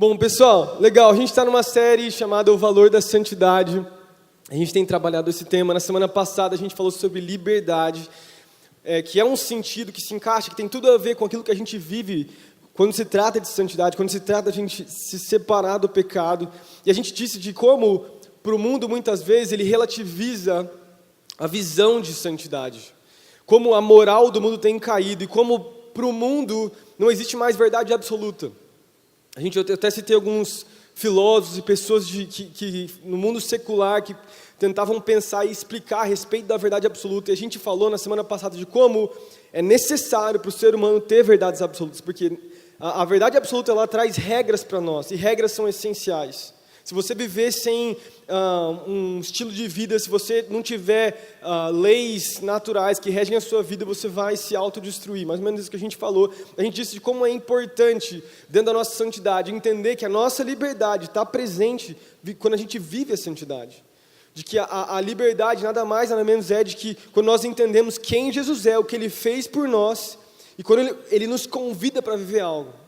Bom, pessoal, legal, a gente está numa série chamada O Valor da Santidade. A gente tem trabalhado esse tema. Na semana passada a gente falou sobre liberdade, que é um sentido que se encaixa, que tem tudo a ver com aquilo que a gente vive quando se trata de santidade, quando se trata de a gente se separar do pecado. E a gente disse de como, para o mundo, muitas vezes, ele relativiza a visão de santidade. Como a moral do mundo tem caído e como, para o mundo, não existe mais verdade absoluta. Eu até citei alguns filósofos e pessoas que no mundo secular que tentavam pensar e explicar a respeito da verdade absoluta. E a gente falou na semana passada de como é necessário para o ser humano ter verdades absolutas, porque a verdade absoluta ela traz regras para nós, e regras são essenciais. Se você viver sem um estilo de vida, se você não tiver leis naturais que regem a sua vida, você vai se autodestruir. Mais ou menos isso que a gente falou. A gente disse de como é importante, dentro da nossa santidade, entender que a nossa liberdade está presente quando a gente vive a santidade. De que a liberdade nada mais, nada menos é de que quando nós entendemos quem Jesus é, o que Ele fez por nós, e quando Ele nos convida para viver algo.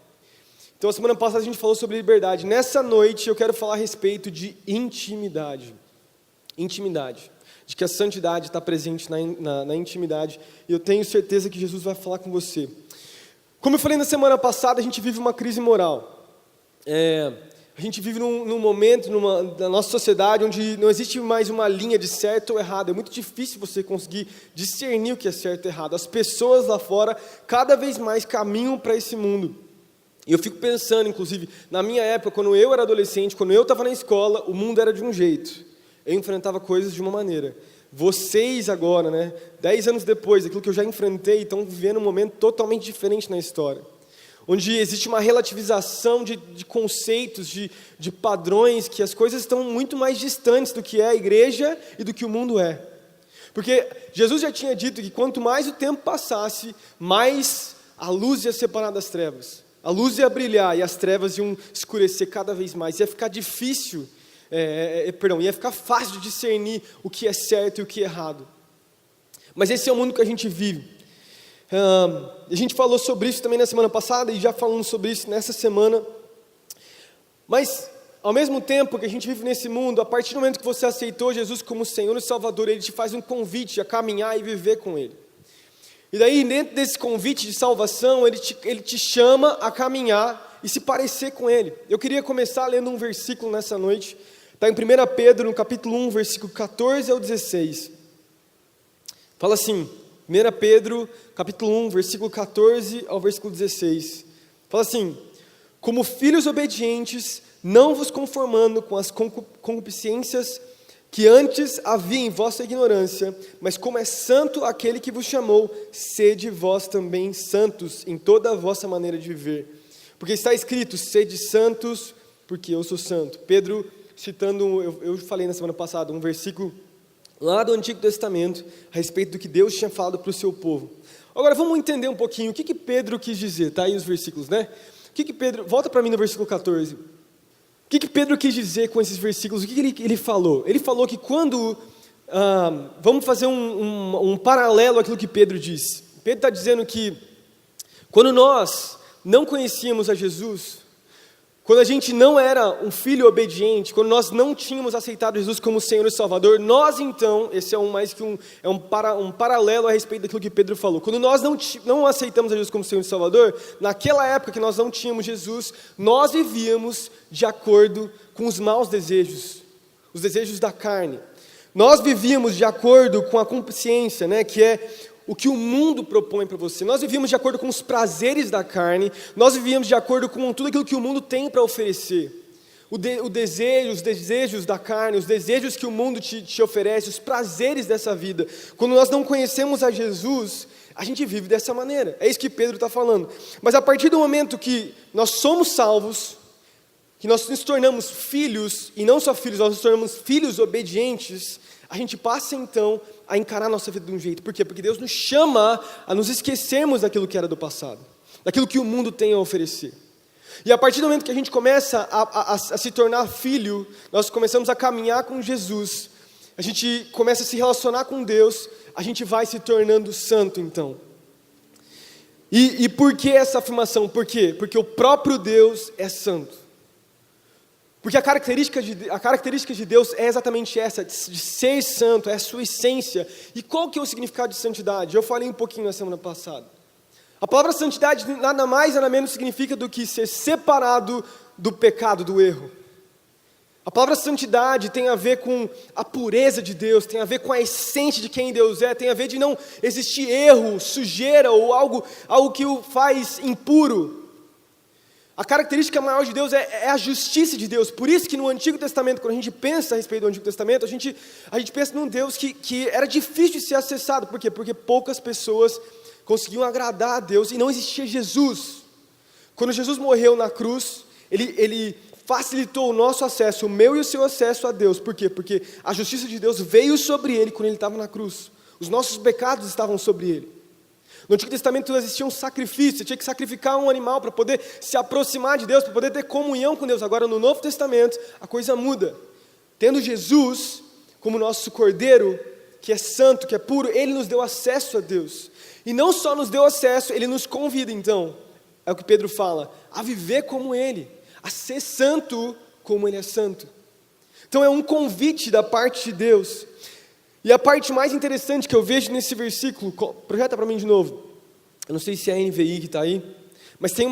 Então, a semana passada a gente falou sobre liberdade. Nessa noite eu quero falar a respeito de intimidade. Intimidade. De que a santidade está presente na intimidade. E eu tenho certeza que Jesus vai falar com você. Como eu falei na semana passada, a gente vive uma crise moral. A gente vive num momento da nossa sociedade onde não existe mais uma linha de certo ou errado. É muito difícil você conseguir discernir o que é certo e errado. As pessoas lá fora cada vez mais caminham para esse mundo. E eu fico pensando, inclusive, na minha época, quando eu era adolescente, quando eu estava na escola, o mundo era de um jeito. Eu enfrentava coisas de uma maneira. Vocês agora, 10 anos depois, aquilo que eu já enfrentei, estão vivendo um momento totalmente diferente na história. Onde existe uma relativização de conceitos, de padrões, que as coisas estão muito mais distantes do que é a igreja e do que o mundo é. Porque Jesus já tinha dito que quanto mais o tempo passasse, mais a luz ia separar das trevas. A luz ia brilhar e as trevas iam escurecer cada vez mais. Ia ficar difícil, ia ficar fácil de discernir o que é certo e o que é errado. Mas esse é o mundo que a gente vive. A gente falou sobre isso também na semana passada e já falamos sobre isso nessa semana. Mas, ao mesmo tempo que a gente vive nesse mundo, a partir do momento que você aceitou Jesus como Senhor e Salvador, Ele te faz um convite a caminhar e viver com Ele. E daí, dentro desse convite de salvação, Ele te chama a caminhar e se parecer com Ele. Eu queria começar lendo um versículo nessa noite. Está em 1 Pedro, no capítulo 1, versículo 14 ao 16. Fala assim, 1 Pedro, capítulo 1, versículo 14 ao versículo 16. Fala assim: como filhos obedientes, não vos conformando com as concupiscências que antes havia em vossa ignorância, mas como é santo aquele que vos chamou, sede vós também santos em toda a vossa maneira de viver. Porque está escrito, sede santos, porque eu sou santo. Pedro, citando, eu falei na semana passada, um versículo lá do Antigo Testamento, a respeito do que Deus tinha falado para o seu povo. Agora vamos entender um pouquinho o que Pedro quis dizer, tá aí os versículos, volta para mim no versículo 14. O que Pedro quis dizer com esses versículos? O que ele falou? Ele falou que quando... vamos fazer um paralelo àquilo que Pedro disse. Pedro está dizendo que quando nós não conhecíamos a Jesus, quando a gente não era um filho obediente, quando nós não tínhamos aceitado Jesus como Senhor e Salvador, nós então, esse é um paralelo a respeito daquilo que Pedro falou. Quando nós não aceitamos a Jesus como Senhor e Salvador, naquela época que nós não tínhamos Jesus, nós vivíamos de acordo com os maus desejos, os desejos da carne. Nós vivíamos de acordo com a concupiscência, que é o que o mundo propõe para você. Nós vivíamos de acordo com os prazeres da carne, nós vivíamos de acordo com tudo aquilo que o mundo tem para oferecer. Os desejos da carne, os desejos que o mundo te oferece, os prazeres dessa vida. Quando nós não conhecemos a Jesus, a gente vive dessa maneira. É isso que Pedro está falando. Mas a partir do momento que nós somos salvos, que nós nos tornamos filhos, e não só filhos, nós nos tornamos filhos obedientes, a gente passa então a encarar a nossa vida de um jeito. Por quê? Porque Deus nos chama a nos esquecermos daquilo que era do passado, daquilo que o mundo tem a oferecer. E a partir do momento que a gente começa a se tornar filho, nós começamos a caminhar com Jesus, a gente começa a se relacionar com Deus, a gente vai se tornando santo então. E por que essa afirmação? Por quê? Porque o próprio Deus é santo. Porque a característica de Deus é exatamente essa, de ser santo, é a sua essência. E qual que é o significado de santidade? Eu falei um pouquinho na semana passada. A palavra santidade nada mais, nada menos significa do que ser separado do pecado, do erro. A palavra santidade tem a ver com a pureza de Deus, tem a ver com a essência de quem Deus é, tem a ver de não existir erro, sujeira ou algo que o faz impuro. A característica maior de Deus é a justiça de Deus. Por isso que no Antigo Testamento, quando a gente pensa a respeito do Antigo Testamento, a gente pensa num Deus que era difícil de ser acessado. Por quê? Porque poucas pessoas conseguiam agradar a Deus e não existia Jesus. Quando Jesus morreu na cruz, ele facilitou o nosso acesso, o meu e o seu acesso a Deus. Por quê? Porque a justiça de Deus veio sobre ele quando ele estava na cruz. Os nossos pecados estavam sobre ele. No Antigo Testamento não existia um sacrifício, você tinha que sacrificar um animal para poder se aproximar de Deus, para poder ter comunhão com Deus. Agora no Novo Testamento a coisa muda. Tendo Jesus como nosso Cordeiro, que é santo, que é puro, Ele nos deu acesso a Deus. E não só nos deu acesso, Ele nos convida então, é o que Pedro fala, a viver como Ele, a ser santo como Ele é santo. Então é um convite da parte de Deus. E a parte mais interessante que eu vejo nesse versículo, projeta para mim de novo, eu não sei se é a NVI que está aí, mas tem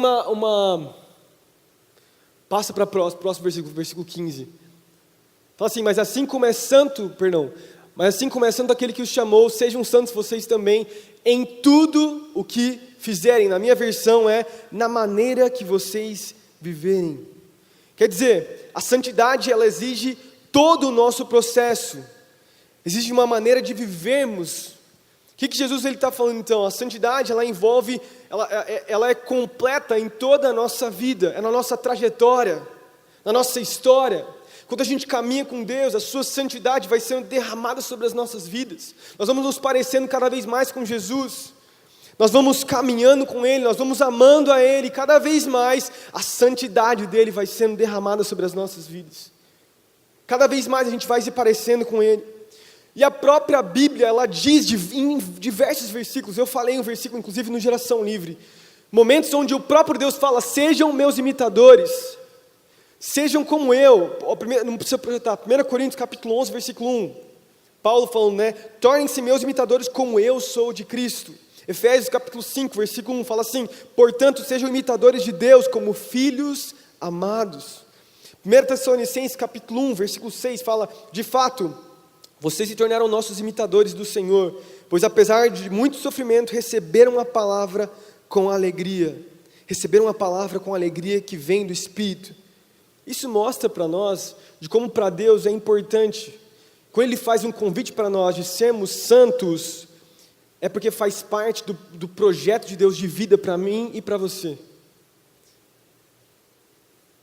passa para o próximo versículo, versículo 15, fala assim, mas assim como é santo aquele que os chamou, sejam santos vocês também, em tudo o que fizerem, na minha versão na maneira que vocês viverem. Quer dizer, a santidade ela exige todo o nosso processo, existe uma maneira de vivermos. O que Jesus está falando então? A santidade ela envolve, ela é completa em toda a nossa vida, é na nossa trajetória, na nossa história. Quando a gente caminha com Deus, a sua santidade vai sendo derramada sobre as nossas vidas. Nós vamos nos parecendo cada vez mais com Jesus. Nós vamos caminhando com Ele, nós vamos amando a Ele, cada vez mais a santidade dEle vai sendo derramada sobre as nossas vidas. Cada vez mais a gente vai se parecendo com Ele. E a própria Bíblia, ela diz em diversos versículos, eu falei um versículo inclusive no Geração Livre, momentos onde o próprio Deus fala, sejam meus imitadores, sejam como eu, não precisa projetar, 1 Coríntios capítulo 11, versículo 1, Paulo falando, tornem-se meus imitadores como eu sou de Cristo. Efésios capítulo 5, versículo 1, fala assim, portanto sejam imitadores de Deus como filhos amados. 1 Tessalonicenses capítulo 1, versículo 6, fala, de fato, vocês se tornaram nossos imitadores do Senhor, pois apesar de muito sofrimento, receberam a palavra com alegria. Receberam a palavra com alegria que vem do Espírito. Isso mostra para nós de como para Deus é importante. Quando Ele faz um convite para nós de sermos santos, é porque faz parte do projeto de Deus de vida para mim e para você.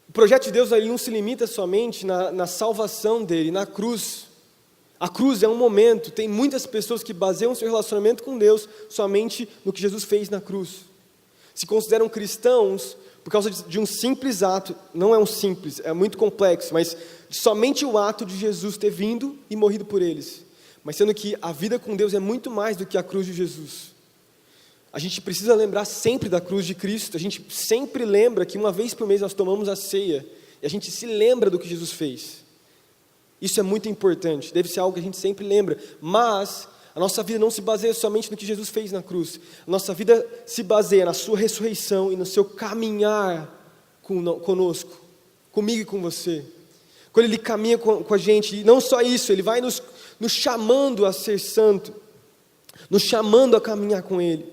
O projeto de Deus ele não se limita somente na salvação dEle, na cruz. A cruz é um momento, tem muitas pessoas que baseiam seu relacionamento com Deus somente no que Jesus fez na cruz. Se consideram cristãos por causa de um simples ato, não é um simples, é muito complexo, mas somente o ato de Jesus ter vindo e morrido por eles. Mas sendo que a vida com Deus é muito mais do que a cruz de Jesus. A gente precisa lembrar sempre da cruz de Cristo, a gente sempre lembra que uma vez por mês nós tomamos a ceia, e a gente se lembra do que Jesus fez. Isso é muito importante, deve ser algo que a gente sempre lembra, mas a nossa vida não se baseia somente no que Jesus fez na cruz, a nossa vida se baseia na sua ressurreição e no seu caminhar conosco, comigo e com você. Quando Ele caminha com a gente, e não só isso, Ele vai nos chamando a ser santo, nos chamando a caminhar com Ele.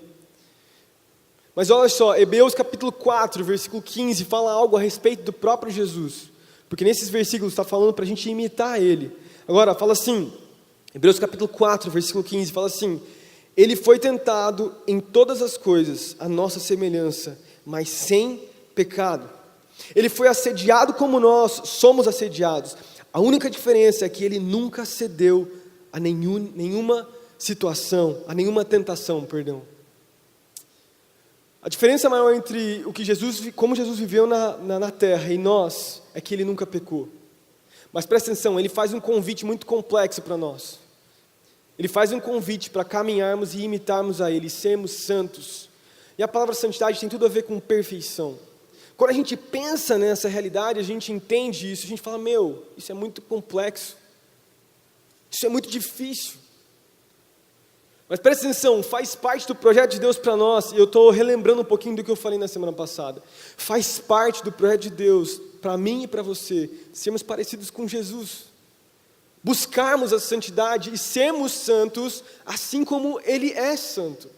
Mas olha só, Hebreus capítulo 4, versículo 15, fala algo a respeito do próprio Jesus. Porque nesses versículos está falando para a gente imitar Ele. Agora, fala assim, Hebreus capítulo 4, versículo 15, fala assim, Ele foi tentado em todas as coisas, a nossa semelhança, mas sem pecado. Ele foi assediado como nós somos assediados. A única diferença é que Ele nunca cedeu a nenhuma situação, a nenhuma tentação, perdão. A diferença maior entre como Jesus viveu na terra e nós, é que Ele nunca pecou. Mas presta atenção, Ele faz um convite muito complexo para nós. Ele faz um convite para caminharmos e imitarmos a Ele, sermos santos. E a palavra santidade tem tudo a ver com perfeição. quando a gente pensa nessa realidade, a gente entende isso, a gente fala, isso é muito complexo, isso é muito difícil. Mas presta atenção, faz parte do projeto de Deus para nós, e eu estou relembrando um pouquinho do que eu falei na semana passada. Faz parte do projeto de Deus, para mim e para você, sermos parecidos com Jesus. Buscarmos a santidade e sermos santos, assim como Ele é santo.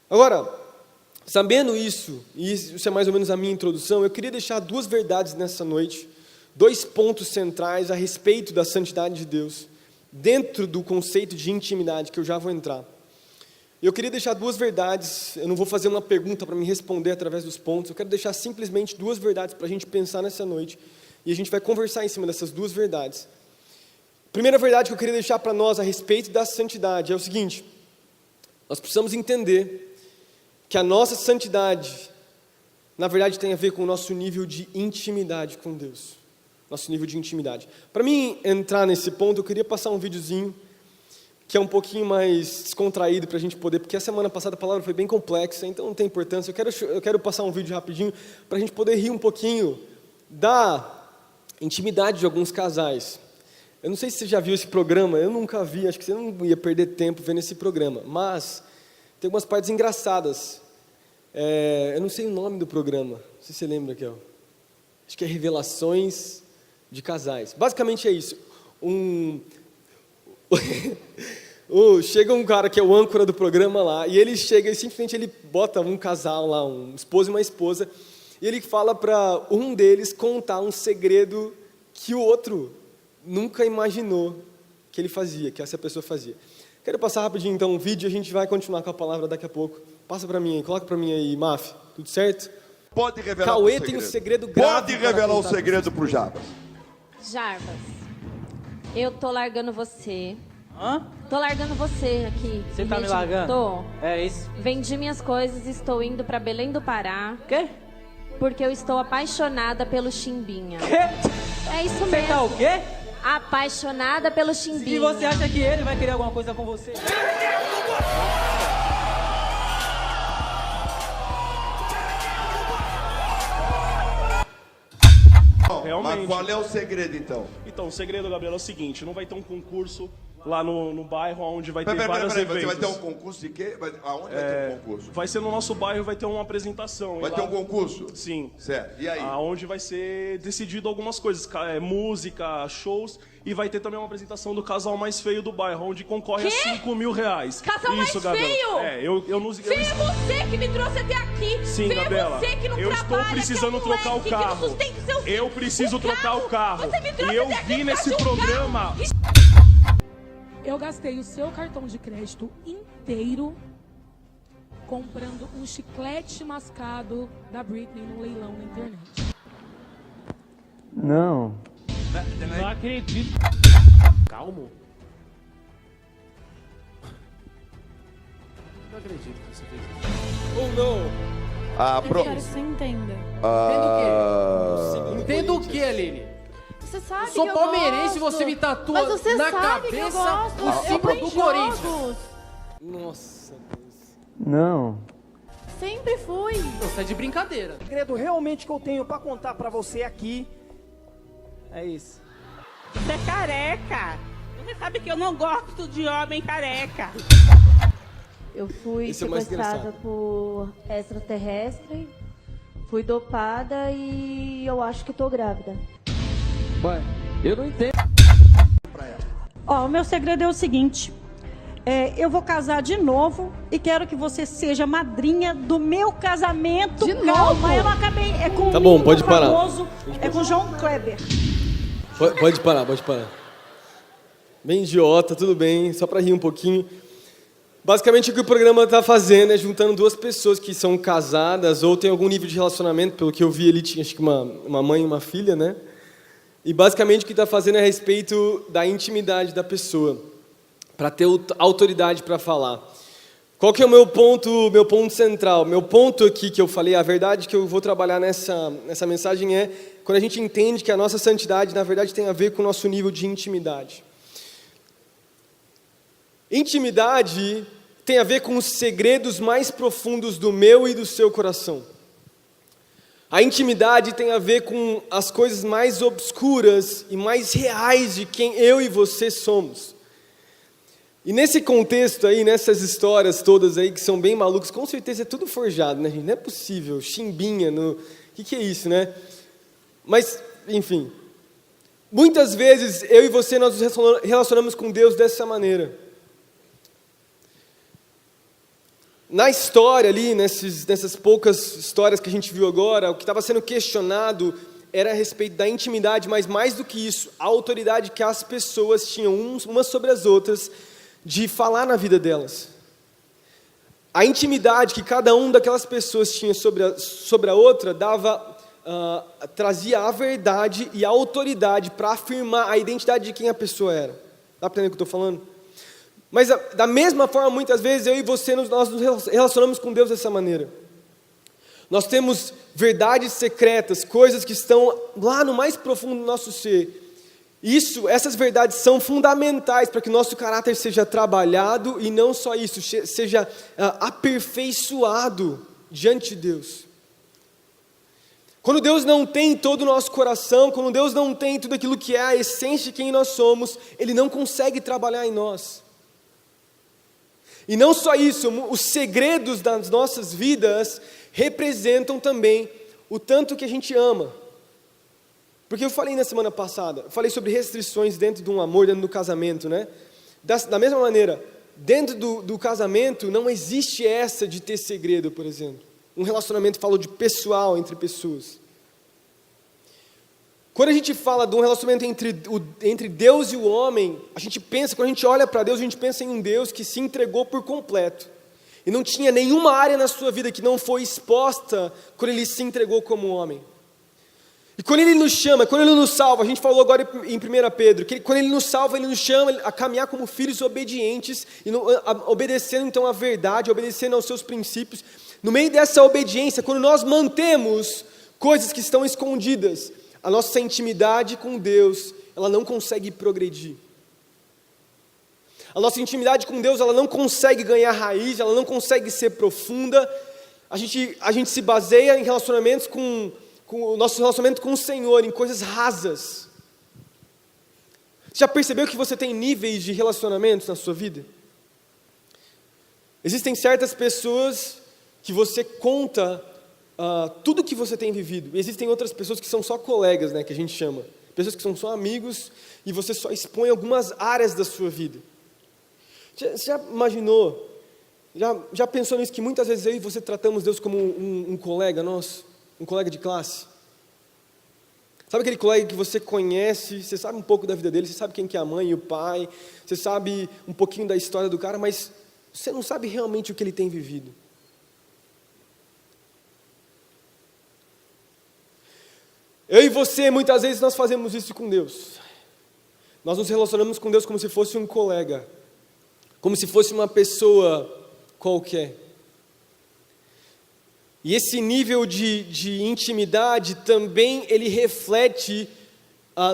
Agora, sabendo isso, e isso é mais ou menos a minha introdução, eu queria deixar duas verdades nessa noite, 2 pontos centrais a respeito da santidade de Deus, dentro do conceito de intimidade, que eu já vou entrar. Eu queria deixar 2 verdades, eu não vou fazer uma pergunta para me responder através dos pontos, eu quero deixar simplesmente 2 verdades para a gente pensar nessa noite, e a gente vai conversar em cima dessas 2 verdades. A primeira verdade que eu queria deixar para nós a respeito da santidade é o seguinte: nós precisamos entender que a nossa santidade, na verdade, tem a ver com o nosso nível de intimidade com Deus. Nosso nível de intimidade. Para mim entrar nesse ponto, eu queria passar um videozinho que é um pouquinho mais descontraído para a gente poder, porque a semana passada a palavra foi bem complexa, então não tem importância. Eu quero passar um vídeo rapidinho para a gente poder rir um pouquinho da intimidade de alguns casais. Eu não sei se você já viu esse programa, eu nunca vi, acho que você não ia perder tempo vendo esse programa, mas tem algumas partes engraçadas. Eu não sei o nome do programa, não sei se você lembra aqui, ó. Acho que é Revelações de Casais. Basicamente é isso. Chega um cara que é o âncora do programa lá, e ele chega e simplesmente ele bota um casal lá, um esposo e uma esposa, e ele fala para um deles contar um segredo que o outro nunca imaginou que ele fazia, que essa pessoa fazia. Quero passar rapidinho então um vídeo e a gente vai continuar com a palavra daqui a pouco. Passa para mim aí, coloca para mim aí, Maf, tudo certo? Pode revelar Cauê tem um segredo grave. Pode revelar o segredo pro Jarbas. Jarbas, eu tô largando você. Hã? Tô largando você aqui. Você tá me largando? Tô. É isso. Vendi minhas coisas e estou indo pra Belém do Pará. Quê? Porque eu estou apaixonada pelo Chimbinha. Quê? É isso Você mesmo. tá o quê? Apaixonada pelo Chimbinha. Se você acha que ele vai querer alguma coisa com você... Realmente. Mas qual é o segredo, então? Então, o segredo, Gabriel, é o seguinte: não vai ter um concurso lá no bairro onde vai ter vários eventos. Você vai ter um concurso de quê? Aonde vai ter um concurso? Vai ser no nosso bairro, vai ter uma apresentação. Vai ter um concurso? Sim. Certo. E aí? Onde vai ser decidido algumas coisas, música, shows, e vai ter também uma apresentação do casal mais feio do bairro, onde concorre a R$5.000. Casal Isso, mais Gabriela. feio? Eu não... Veio você que me trouxe até aqui. Sim, Veio Gabriela. você que não Eu trabalha, estou precisando que é um trocar o moleque, carro. que não sustenta o seu filho. Eu preciso trocar o carro. Você me trouxe E eu até aqui vi por nesse causa de um programa... Eu gastei o seu cartão de crédito inteiro comprando um chiclete mascado da Britney no leilão na internet. Não. Não acredito. Calmo. Não acredito que você fez isso. Ou não? Eu quero que você entenda. Entenda o que, Aline? Você sabe Eu sou que eu palmeirense e gosto. você me tatua Mas você na sabe que eu cabeça gosto. o Eu símbolo vou do em Corinthians. jogos. Nossa, Deus. Não. Sempre fui. Você é de brincadeira. O segredo realmente que eu tenho pra contar pra você aqui é isso. Você é careca. Você sabe que eu não gosto de homem careca. Eu fui Esse é o mais sequestrada engraçado. por extraterrestre, fui dopada e eu acho que tô grávida. Mãe, eu não entendo. Ó, o meu segredo é o seguinte. Eu vou casar de novo e quero que você seja madrinha do meu casamento. De Calma, novo? eu não acabei. É com Tá bom, um pode parar. famoso, é com João Kleber. Pode parar. Bem idiota, tudo bem, só para rir um pouquinho. Basicamente o que o programa está fazendo é juntando 2 pessoas que são casadas ou têm algum nível de relacionamento, pelo que eu vi ele tinha acho que uma mãe e uma filha, né? E basicamente o que está fazendo é a respeito da intimidade da pessoa, para ter autoridade para falar. Qual que é o meu ponto central? Meu ponto aqui que eu falei, a verdade que eu vou trabalhar nessa mensagem é quando a gente entende que a nossa santidade, na verdade, tem a ver com o nosso nível de intimidade. Intimidade tem a ver com os segredos mais profundos do meu e do seu coração. A intimidade tem a ver com as coisas mais obscuras e mais reais de quem eu e você somos. E nesse contexto aí, nessas histórias todas aí que são bem malucas, com certeza é tudo forjado, né, gente? Não é possível, chimbinha, o que é isso, né? Mas, enfim, muitas vezes eu e você nós nos relacionamos com Deus dessa maneira. Na história ali, nessas poucas histórias que a gente viu agora, o que estava sendo questionado era a respeito da intimidade, mas mais do que isso, a autoridade que as pessoas tinham umas sobre as outras de falar na vida delas. A intimidade que cada uma daquelas pessoas tinha sobre a outra trazia a verdade e a autoridade para afirmar a identidade de quem a pessoa era. Dá para entender o que eu estou falando? Mas da mesma forma, muitas vezes, eu e você, nós nos relacionamos com Deus dessa maneira. Nós temos verdades secretas, coisas que estão lá no mais profundo do nosso ser. Essas verdades são fundamentais para que nosso caráter seja trabalhado e não só isso, seja aperfeiçoado diante de Deus. Quando Deus não tem todo o nosso coração, quando Deus não tem tudo aquilo que é a essência de quem nós somos, Ele não consegue trabalhar em nós. E não só isso, os segredos das nossas vidas representam também o tanto que a gente ama. Porque eu falei na semana passada, eu falei sobre restrições dentro de um amor, dentro do casamento, né? Da mesma maneira, dentro do casamento não existe essa de ter segredo, por exemplo. Um relacionamento fala de pessoal entre pessoas. Quando a gente fala de um relacionamento entre Deus e o homem, quando a gente olha para Deus, a gente pensa em um Deus que se entregou por completo. E não tinha nenhuma área na sua vida que não foi exposta quando Ele se entregou como homem. E quando Ele nos chama, quando Ele nos salva, a gente falou agora em 1 Pedro, que quando Ele nos salva, Ele nos chama a caminhar como filhos obedientes, obedecendo então a verdade, obedecendo aos seus princípios. No meio dessa obediência, quando nós mantemos coisas que estão escondidas, a nossa intimidade com Deus, ela não consegue progredir. A nossa intimidade com Deus, ela não consegue ganhar raiz, ela não consegue ser profunda. A gente se baseia em relacionamentos com o nosso relacionamento com o Senhor, em coisas rasas. Você já percebeu que você tem níveis de relacionamentos na sua vida? Existem certas pessoas que você conta tudo que você tem vivido. E existem outras pessoas que são só colegas, né, que a gente chama. Pessoas que são só amigos e você só expõe algumas áreas da sua vida. Você já imaginou, já pensou nisso, que muitas vezes eu e você tratamos Deus como um colega nosso, um colega de classe? Sabe aquele colega que você conhece, você sabe um pouco da vida dele, você sabe quem que é a mãe e o pai, você sabe um pouquinho da história do cara, mas você não sabe realmente o que ele tem vivido. Eu e você, muitas vezes, nós fazemos isso com Deus. Nós nos relacionamos com Deus como se fosse um colega, como se fosse uma pessoa qualquer. E esse nível de intimidade também, ele reflete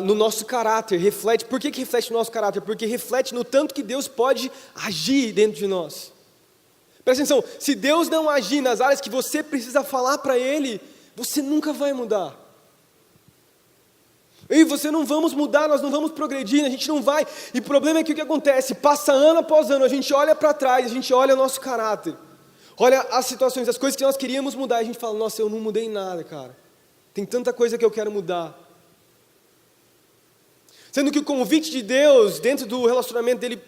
no nosso caráter. Por que reflete no nosso caráter? Porque reflete no tanto que Deus pode agir dentro de nós. Presta atenção, se Deus não agir nas áreas que você precisa falar para Ele, você nunca vai mudar. Eu e você não vamos mudar, nós não vamos progredir, a gente não vai. E o problema é que o que acontece? Passa ano após ano, a gente olha para trás, a gente olha o nosso caráter. Olha as situações, as coisas que nós queríamos mudar, e a gente fala, nossa, eu não mudei nada, cara. Tem tanta coisa que eu quero mudar. Sendo que o convite de Deus, dentro do relacionamento dele,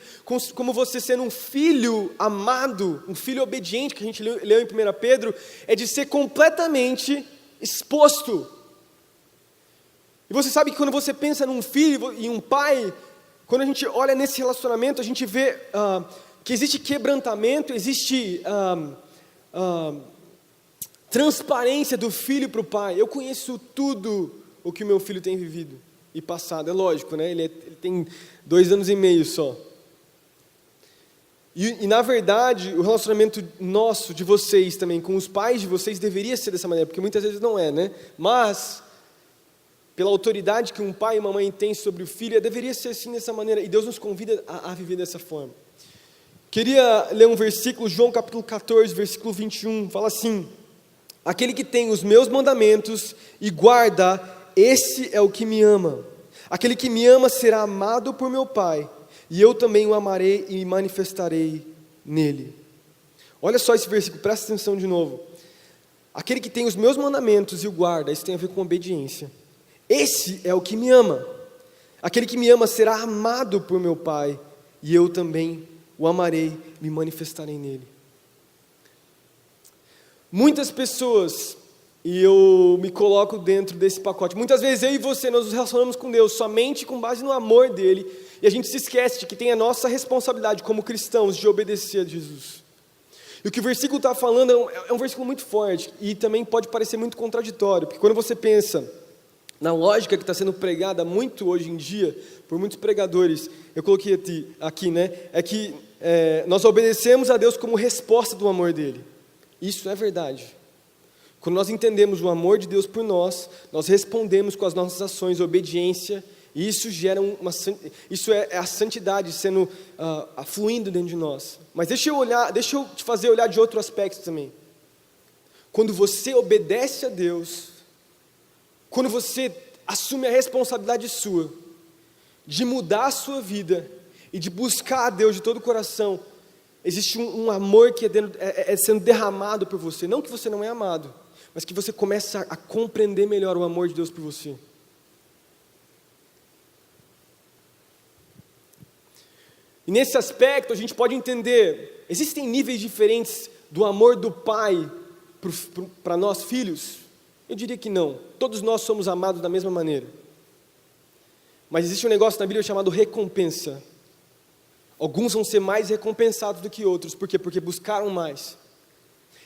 como você sendo um filho amado, um filho obediente, que a gente leu em 1 Pedro, é de ser completamente exposto. E você sabe que quando você pensa num filho e um pai, quando a gente olha nesse relacionamento, a gente vê que existe quebrantamento, existe transparência do filho para o pai. Eu conheço tudo o que o meu filho tem vivido e passado, é lógico, né? Ele tem 2 anos e meio só. E na verdade, o relacionamento nosso, de vocês também, com os pais de vocês, deveria ser dessa maneira, porque muitas vezes não é, né? Mas pela autoridade que um pai e uma mãe têm sobre o filho, deveria ser assim dessa maneira, e Deus nos convida a viver dessa forma. Queria ler um versículo, João capítulo 14, versículo 21, fala assim: Aquele que tem os meus mandamentos e guarda, esse é o que me ama. Aquele que me ama será amado por meu Pai, e eu também o amarei e me manifestarei nele. Olha só esse versículo, presta atenção de novo. Aquele que tem os meus mandamentos e o guarda, isso tem a ver com obediência. Esse é o que me ama. Aquele que me ama será amado por meu Pai, e eu também o amarei, me manifestarei nele. Muitas pessoas, e eu me coloco dentro desse pacote, muitas vezes eu e você, nós nos relacionamos com Deus somente com base no amor dele, e a gente se esquece de que tem a nossa responsabilidade como cristãos de obedecer a Jesus. E o que o versículo está falando é um versículo muito forte, e também pode parecer muito contraditório, porque quando você pensa na lógica que está sendo pregada muito hoje em dia, por muitos pregadores, eu coloquei aqui, né, é que nós obedecemos a Deus como resposta do amor dele. Isso é verdade. Quando nós entendemos o amor de Deus por nós, nós respondemos com as nossas ações, obediência, e isso gera isso é a santidade sendo fluindo dentro de nós. Mas deixa eu te fazer olhar de outro aspecto também. Quando você obedece a Deus, quando você assume a responsabilidade sua de mudar a sua vida e de buscar a Deus de todo o coração, existe um amor que é sendo derramado por você. Não que você não é amado, mas que você começa a compreender melhor o amor de Deus por você. E nesse aspecto a gente pode entender, existem níveis diferentes do amor do pai para nós filhos? Eu diria que não, todos nós somos amados da mesma maneira. Mas existe um negócio na Bíblia chamado recompensa. Alguns vão ser mais recompensados do que outros, por quê? Porque buscaram mais.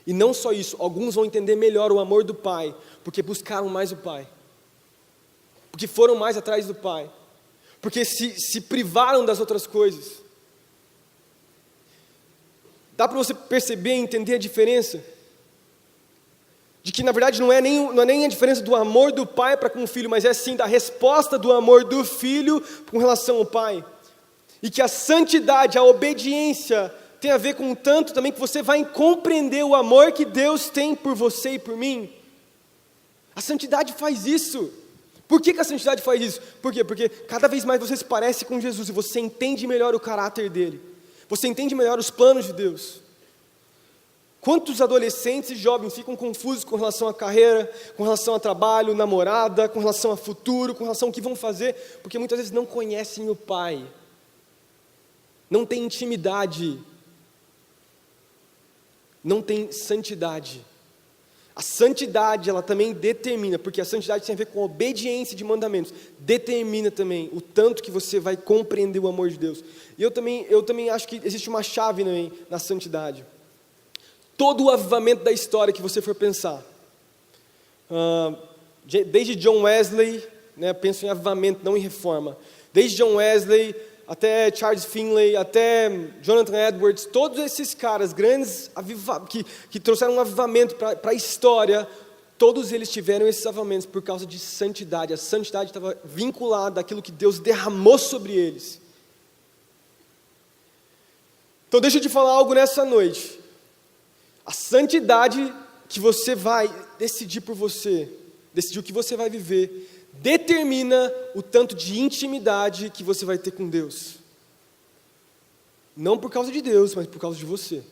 E não só isso, alguns vão entender melhor o amor do pai, porque buscaram mais o pai. Porque foram mais atrás do pai. Porque se privaram das outras coisas. Dá para você perceber e entender a diferença? De que na verdade não é nem a diferença do amor do pai para com o filho, mas é sim da resposta do amor do filho com relação ao pai. E que a santidade, a obediência, tem a ver com o tanto também que você vai compreender o amor que Deus tem por você e por mim. A santidade faz isso. Por que a santidade faz isso? Por quê? Porque cada vez mais você se parece com Jesus e você entende melhor o caráter dele. Você entende melhor os planos de Deus. Quantos adolescentes e jovens ficam confusos com relação à carreira, com relação ao trabalho, namorada, com relação ao futuro, com relação ao que vão fazer, porque muitas vezes não conhecem o Pai, não têm intimidade, não têm santidade. A santidade, ela também determina, porque a santidade tem a ver com a obediência de mandamentos, determina também o tanto que você vai compreender o amor de Deus. E eu também acho que existe uma chave também na santidade. Todo o avivamento da história que você for pensar, desde John Wesley, né, penso em avivamento, não em reforma, desde John Wesley até Charles Finley, até Jonathan Edwards, todos esses caras grandes que trouxeram um avivamento para a história, todos eles tiveram esses avivamentos por causa de santidade. A santidade estava vinculada àquilo que Deus derramou sobre eles. Então deixa eu te falar algo nessa noite. A santidade que você vai decidir por você, decidir o que você vai viver, determina o tanto de intimidade que você vai ter com Deus. Não por causa de Deus, mas por causa de você.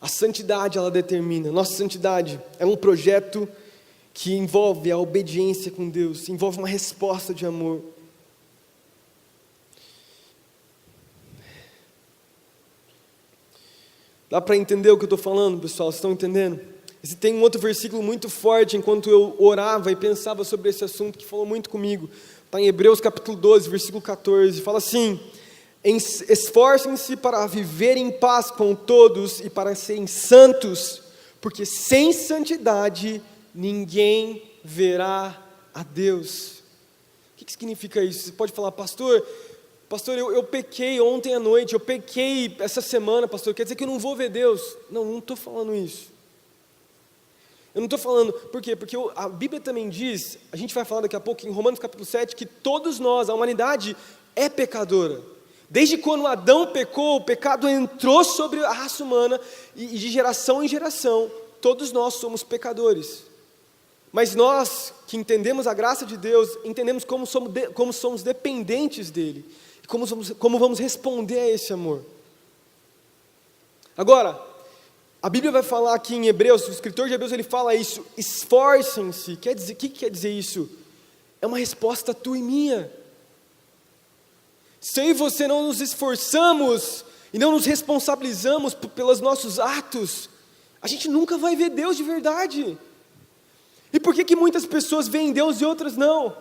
A santidade, ela determina. Nossa santidade é um projeto que envolve a obediência com Deus, envolve uma resposta de amor. Dá para entender o que eu estou falando, pessoal? Vocês estão entendendo? Tem um outro versículo muito forte, enquanto eu orava e pensava sobre esse assunto, que falou muito comigo. Está em Hebreus capítulo 12, versículo 14. Fala assim: esforcem-se para viver em paz com todos e para serem santos, porque sem santidade ninguém verá a Deus. O que significa isso? Você pode falar, pastor, eu pequei ontem à noite, eu pequei essa semana, pastor, quer dizer que eu não vou ver Deus? Não estou falando isso. Eu não estou falando, por quê? Porque a Bíblia também diz, a gente vai falar daqui a pouco em Romanos capítulo 7, que todos nós, a humanidade, é pecadora. Desde quando Adão pecou, o pecado entrou sobre a raça humana e de geração em geração, todos nós somos pecadores. Mas nós que entendemos a graça de Deus, entendemos como somos dependentes dEle, e como vamos responder a esse amor. Agora, a Bíblia vai falar aqui em Hebreus, o escritor de Hebreus ele fala isso, esforcem-se. O que quer dizer isso? É uma resposta tua e minha. Se eu e você não nos esforçamos e não nos responsabilizamos pelos nossos atos, a gente nunca vai ver Deus de verdade. E por que muitas pessoas veem Deus e outras não?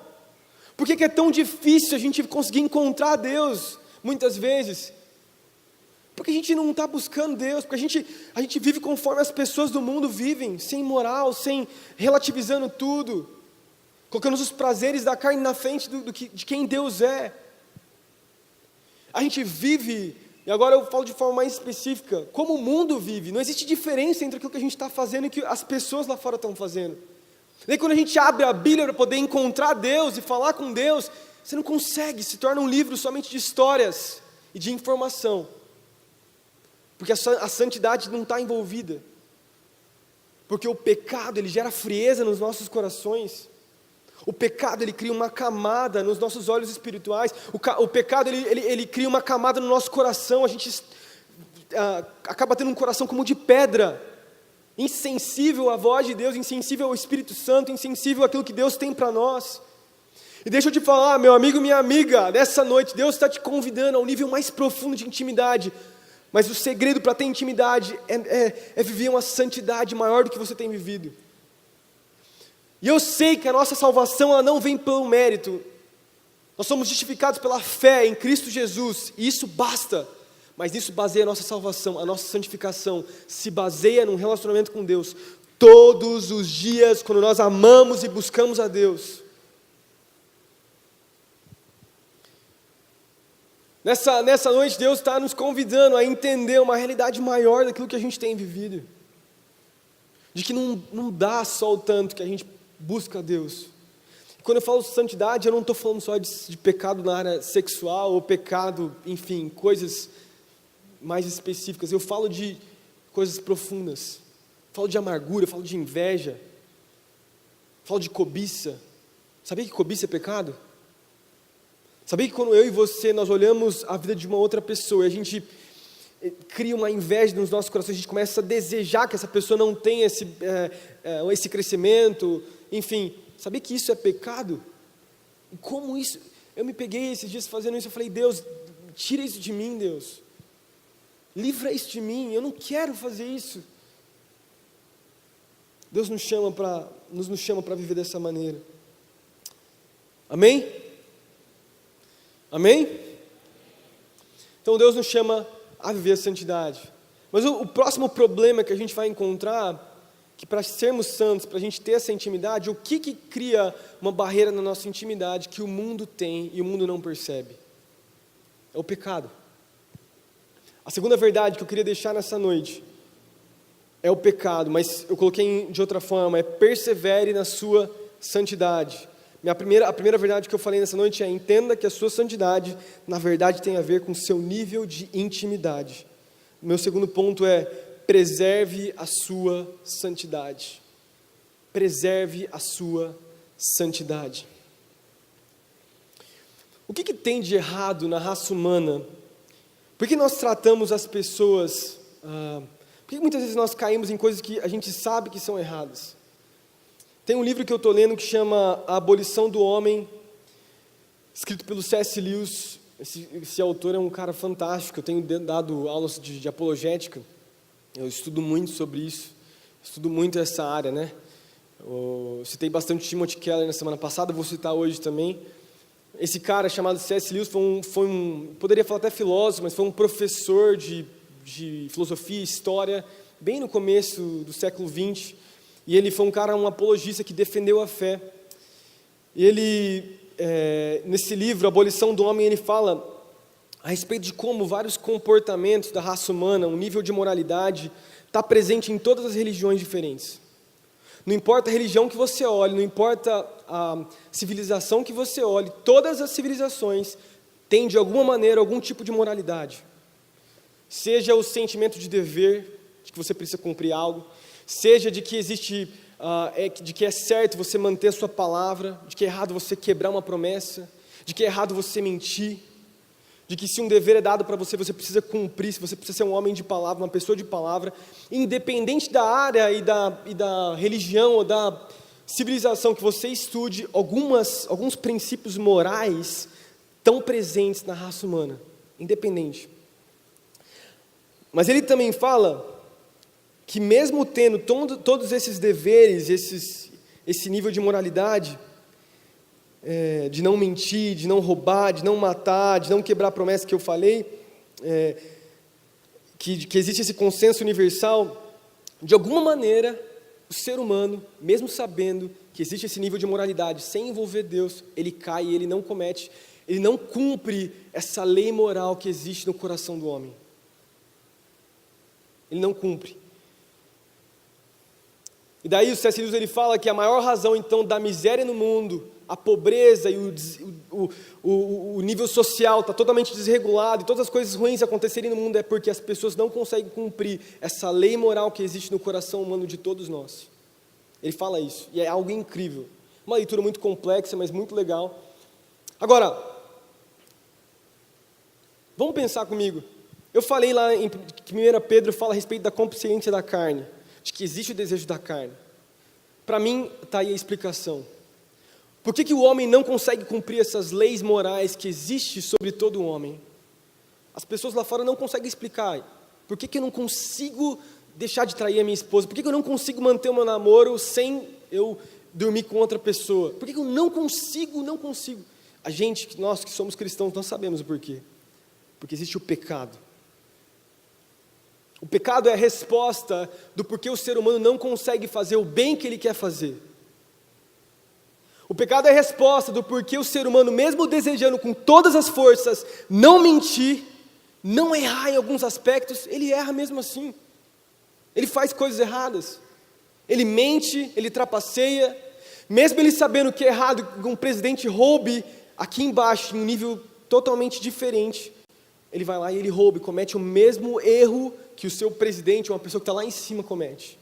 Por que é tão difícil a gente conseguir encontrar Deus, muitas vezes? Porque a gente não está buscando Deus, porque a gente vive conforme as pessoas do mundo vivem, sem moral, sem relativizando tudo, colocando os prazeres da carne na frente de quem Deus é. A gente vive, e agora eu falo de forma mais específica, como o mundo vive. Não existe diferença entre aquilo que a gente está fazendo e o que as pessoas lá fora estão fazendo. Daí quando a gente abre a Bíblia para poder encontrar Deus e falar com Deus, você não consegue, se torna um livro somente de histórias e de informação. Porque a santidade não está envolvida. Porque o pecado, ele gera frieza nos nossos corações. O pecado, ele cria uma camada nos nossos olhos espirituais. O pecado, ele cria uma camada no nosso coração. A gente acaba tendo um coração como de pedra, insensível à voz de Deus, insensível ao Espírito Santo, insensível àquilo que Deus tem para nós. E deixa eu te falar, meu amigo, minha amiga, nessa noite, Deus está te convidando a um nível mais profundo de intimidade. Mas o segredo para ter intimidade é viver uma santidade maior do que você tem vivido. E eu sei que a nossa salvação ela não vem pelo mérito. Nós somos justificados pela fé em Cristo Jesus, e isso basta. Mas nisso baseia a nossa salvação, a nossa santificação, se baseia num relacionamento com Deus. Todos os dias, quando nós amamos e buscamos a Deus. Nessa noite, Deus está nos convidando a entender uma realidade maior daquilo que a gente tem vivido. De que não dá só o tanto que a gente busca a Deus. Quando eu falo santidade, eu não estou falando só de pecado na área sexual, ou pecado, enfim, coisas mais específicas. Eu falo de coisas profundas. Eu falo de amargura, eu falo de inveja. Eu falo de cobiça. Sabia que cobiça é pecado? Sabia que quando eu e você, nós olhamos a vida de uma outra pessoa, e a gente cria uma inveja nos nossos corações, a gente começa a desejar que essa pessoa não tenha esse crescimento, enfim, sabia que isso é pecado? E como isso? Eu me peguei esses dias fazendo isso, eu falei, Deus, tira isso de mim, Deus, livra isso de mim, eu não quero fazer isso. Deus nos chama para viver dessa maneira. Amém? Amém? Então Deus nos chama a viver a santidade. Mas o próximo problema que a gente vai encontrar, que para sermos santos, para a gente ter essa intimidade, o que cria uma barreira na nossa intimidade que o mundo tem e o mundo não percebe? É o pecado. A segunda verdade que eu queria deixar nessa noite é o pecado, mas eu coloquei de outra forma, é persevere na sua santidade. A primeira verdade que eu falei nessa noite é: entenda que a sua santidade, na verdade, tem a ver com o seu nível de intimidade. O meu segundo ponto é: preserve a sua santidade. Preserve a sua santidade. O que tem de errado na raça humana? Por que nós tratamos as pessoas... por que muitas vezes nós caímos em coisas que a gente sabe que são erradas? Tem um livro que eu estou lendo que chama A Abolição do Homem, escrito pelo C.S. Lewis. Esse autor é um cara fantástico. Eu tenho dado aulas de apologética. Eu estudo muito sobre isso. Estudo muito essa área, né? Eu citei bastante Timothy Keller na semana passada, vou citar hoje também. Esse cara chamado C.S. Lewis poderia falar até filósofo, mas foi um professor de filosofia e história, bem no começo do século XX. E ele foi um apologista que defendeu a fé. E ele, nesse livro, A Abolição do Homem, ele fala a respeito de como vários comportamentos da raça humana, um nível de moralidade, está presente em todas as religiões diferentes. Não importa a religião que você olhe, não importa a civilização que você olhe, todas as civilizações tem de alguma maneira algum tipo de moralidade. Seja o sentimento de dever, de que você precisa cumprir algo, seja de que existe, de que é certo você manter a sua palavra, de que é errado você quebrar uma promessa, de que é errado você mentir, de que se um dever é dado para você, você precisa cumprir, se você precisa ser um homem de palavra, uma pessoa de palavra, independente da área e da religião ou da civilização que você estude, alguns princípios morais estão presentes na raça humana, independente. Mas ele também fala que mesmo tendo todos esses deveres, esse nível de moralidade, de não mentir, de não roubar, de não matar, de não quebrar a promessa que eu falei, que existe esse consenso universal, de alguma maneira, o ser humano, mesmo sabendo que existe esse nível de moralidade, sem envolver Deus, ele cai e ele não comete, ele não cumpre essa lei moral que existe no coração do homem. Ele não cumpre. E daí o C.S. Lewis ele fala que a maior razão então da miséria no mundo, a pobreza e o nível social está totalmente desregulado e todas as coisas ruins acontecerem no mundo é porque as pessoas não conseguem cumprir essa lei moral que existe no coração humano de todos nós. Ele fala isso, e é algo incrível. Uma leitura muito complexa, mas muito legal. Agora, vamos pensar comigo. Eu falei lá em 1 Pedro, fala a respeito da consciência da carne, de que existe o desejo da carne. Para mim, está aí a explicação. Por que o homem não consegue cumprir essas leis morais que existem sobre todo o homem? As pessoas lá fora não conseguem explicar. Por que eu não consigo deixar de trair a minha esposa? Por que eu não consigo manter o meu namoro sem eu dormir com outra pessoa? Por que eu não consigo? A gente, nós que somos cristãos, nós sabemos o porquê. Porque existe o pecado. O pecado é a resposta do porquê o ser humano não consegue fazer o bem que ele quer fazer. O pecado é a resposta do porquê o ser humano, mesmo desejando com todas as forças não mentir, não errar em alguns aspectos, ele erra mesmo assim. Ele faz coisas erradas. Ele mente, ele trapaceia, mesmo ele sabendo que é errado que um presidente roube aqui embaixo, em um nível totalmente diferente, ele vai lá e ele rouba e comete o mesmo erro que o seu presidente, uma pessoa que está lá em cima, comete.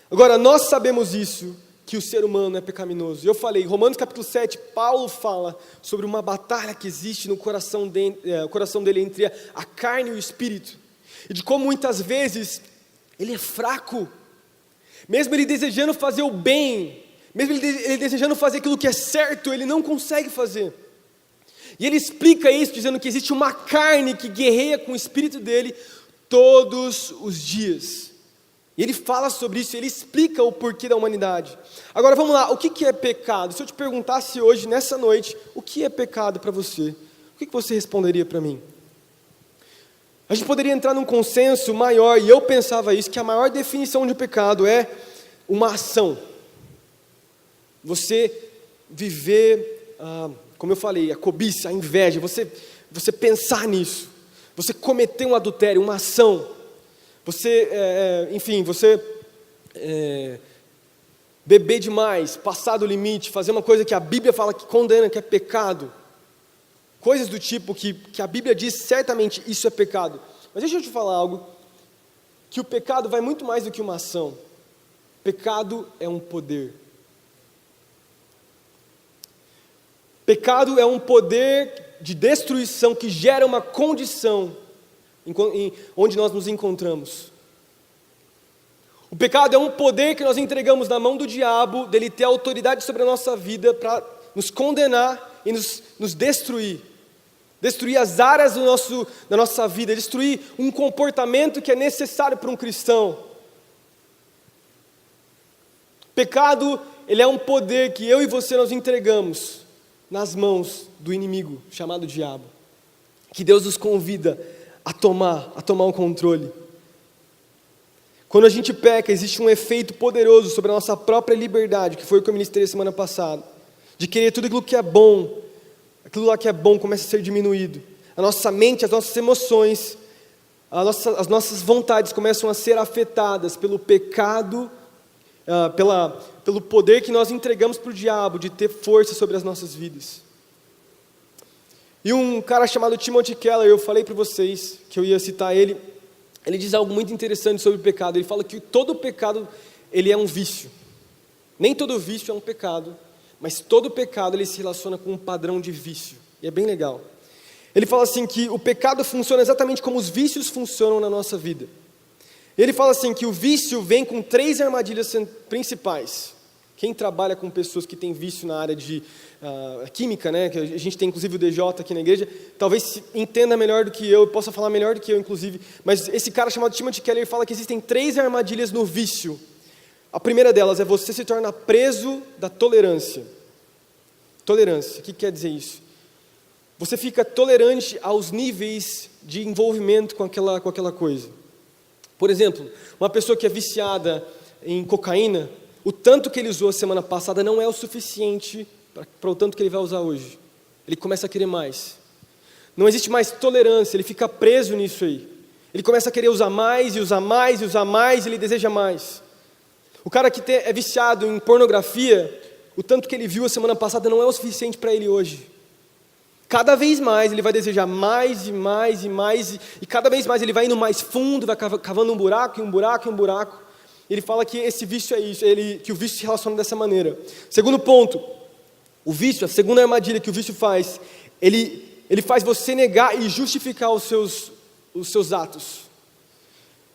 Agora, nós sabemos isso, que o ser humano é pecaminoso. Eu falei, Romanos capítulo 7, Paulo fala sobre uma batalha que existe no coração dele entre a carne e o espírito. E de como muitas vezes ele é fraco. Mesmo ele desejando fazer o bem, mesmo ele desejando fazer aquilo que é certo, ele não consegue fazer. E ele explica isso dizendo que existe uma carne que guerreia com o espírito dele todos os dias. E ele fala sobre isso, ele explica o porquê da humanidade. Agora vamos lá, o que é pecado? Se eu te perguntasse hoje, nessa noite, o que é pecado para você? O que você responderia para mim? A gente poderia entrar num consenso maior, e eu pensava isso, que a maior definição de pecado é uma ação. Você viver, como eu falei, a cobiça, a inveja, você pensar nisso, você cometer um adultério, uma ação, você beber demais, passar do limite, fazer uma coisa que a Bíblia fala que condena, que é pecado, coisas do tipo que a Bíblia diz certamente isso é pecado. Mas deixa eu te falar algo, que o pecado vai muito mais do que uma ação. Pecado é um poder. Pecado é um poder de destruição que gera uma condição onde nós nos encontramos. O pecado é um poder que nós entregamos na mão do diabo, dele ter autoridade sobre a nossa vida para nos condenar e nos destruir. Destruir as áreas da nossa vida, destruir um comportamento que é necessário para um cristão. Pecado, ele é um poder que eu e você nós entregamos nas mãos do inimigo, chamado diabo, que Deus nos convida a tomar o controle. Quando a gente peca, existe um efeito poderoso sobre a nossa própria liberdade, que foi o que eu ministrei semana passada, de querer tudo aquilo que é bom, aquilo lá que é bom começa a ser diminuído. A nossa mente, as nossas emoções, as nossas vontades começam a ser afetadas pelo pecado, pelo poder que nós entregamos para o diabo de ter força sobre as nossas vidas. E um cara chamado Timothy Keller, eu falei para vocês que eu ia citar ele, ele diz algo muito interessante sobre o pecado. Ele fala que todo pecado, ele é um vício. Nem todo vício é um pecado, mas todo pecado ele se relaciona com um padrão de vício. E é bem legal. Ele fala assim que o pecado funciona exatamente como os vícios funcionam na nossa vida. Ele fala assim que o vício vem com 3 armadilhas principais. Quem trabalha com pessoas que têm vício na área de química, né, que a gente tem inclusive o DJ aqui na igreja, talvez entenda melhor do que eu, possa falar melhor do que eu inclusive, mas esse cara chamado Timothy Keller fala que existem 3 armadilhas no vício. A primeira delas é você se torna preso da tolerância. Tolerância, o que quer dizer isso? Você fica tolerante aos níveis de envolvimento com aquela coisa. Por exemplo, uma pessoa que é viciada em cocaína, o tanto que ele usou a semana passada não é o suficiente para o tanto que ele vai usar hoje. Ele começa a querer mais. Não existe mais tolerância, ele fica preso nisso aí. Ele começa a querer usar mais, e usar mais, e usar mais, e ele deseja mais. O cara que é viciado em pornografia, o tanto que ele viu a semana passada não é o suficiente para ele hoje. Cada vez mais ele vai desejar mais e mais e mais, e cada vez mais ele vai indo mais fundo, vai cavando um buraco e um buraco e um buraco. Ele fala que esse vício é isso, que o vício se relaciona dessa maneira. Segundo ponto, o vício, a segunda armadilha que o vício faz, ele faz você negar e justificar os seus atos.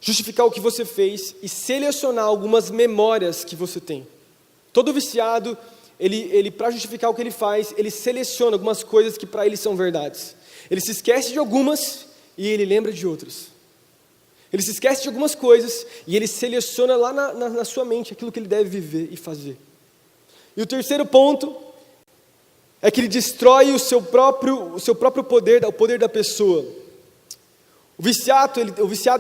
Justificar o que você fez e selecionar algumas memórias que você tem. Todo viciado, ele para justificar o que ele faz, ele seleciona algumas coisas que para ele são verdades. Ele se esquece de algumas e ele lembra de outras. Ele se esquece de algumas coisas e ele seleciona lá na sua mente aquilo que ele deve viver e fazer. E o terceiro ponto é que ele destrói o seu próprio poder, o poder da pessoa. O viciado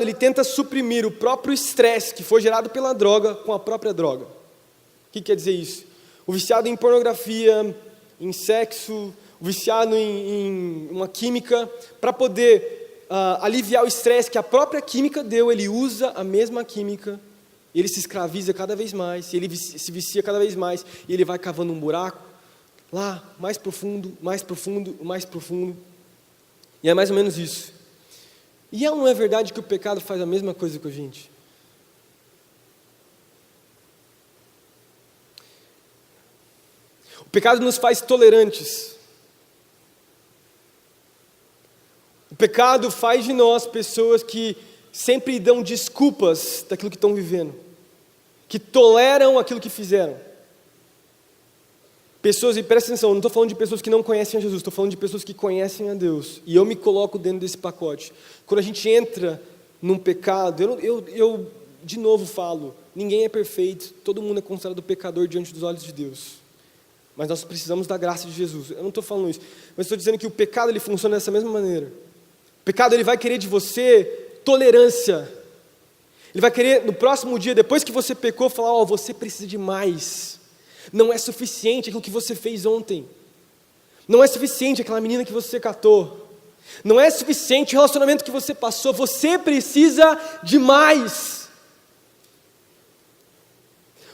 ele tenta suprimir o próprio estresse que foi gerado pela droga com a própria droga. O que quer dizer isso? O viciado em pornografia, em sexo, o viciado em uma química, para poder aliviar o estresse que a própria química deu, ele usa a mesma química, e ele se escraviza cada vez mais, e ele se vicia cada vez mais, e ele vai cavando um buraco, lá, mais profundo, mais profundo, mais profundo, e é mais ou menos isso. E não é verdade que o pecado faz a mesma coisa com a gente? O pecado nos faz tolerantes. O pecado faz de nós pessoas que sempre dão desculpas daquilo que estão vivendo, que toleram aquilo que fizeram. Pessoas, e presta atenção, eu não estou falando de pessoas que não conhecem a Jesus, estou falando de pessoas que conhecem a Deus, e eu me coloco dentro desse pacote. Quando a gente entra num pecado, eu de novo falo, ninguém é perfeito, todo mundo é considerado pecador diante dos olhos de Deus. Mas nós precisamos da graça de Jesus. Eu não estou falando isso, mas estou dizendo que o pecado ele funciona dessa mesma maneira. O pecado ele vai querer de você tolerância. Ele vai querer no próximo dia, depois que você pecou, falar: você precisa de mais. Não é suficiente aquilo que você fez ontem. Não é suficiente aquela menina que você catou. Não é suficiente o relacionamento que você passou. Você precisa de mais.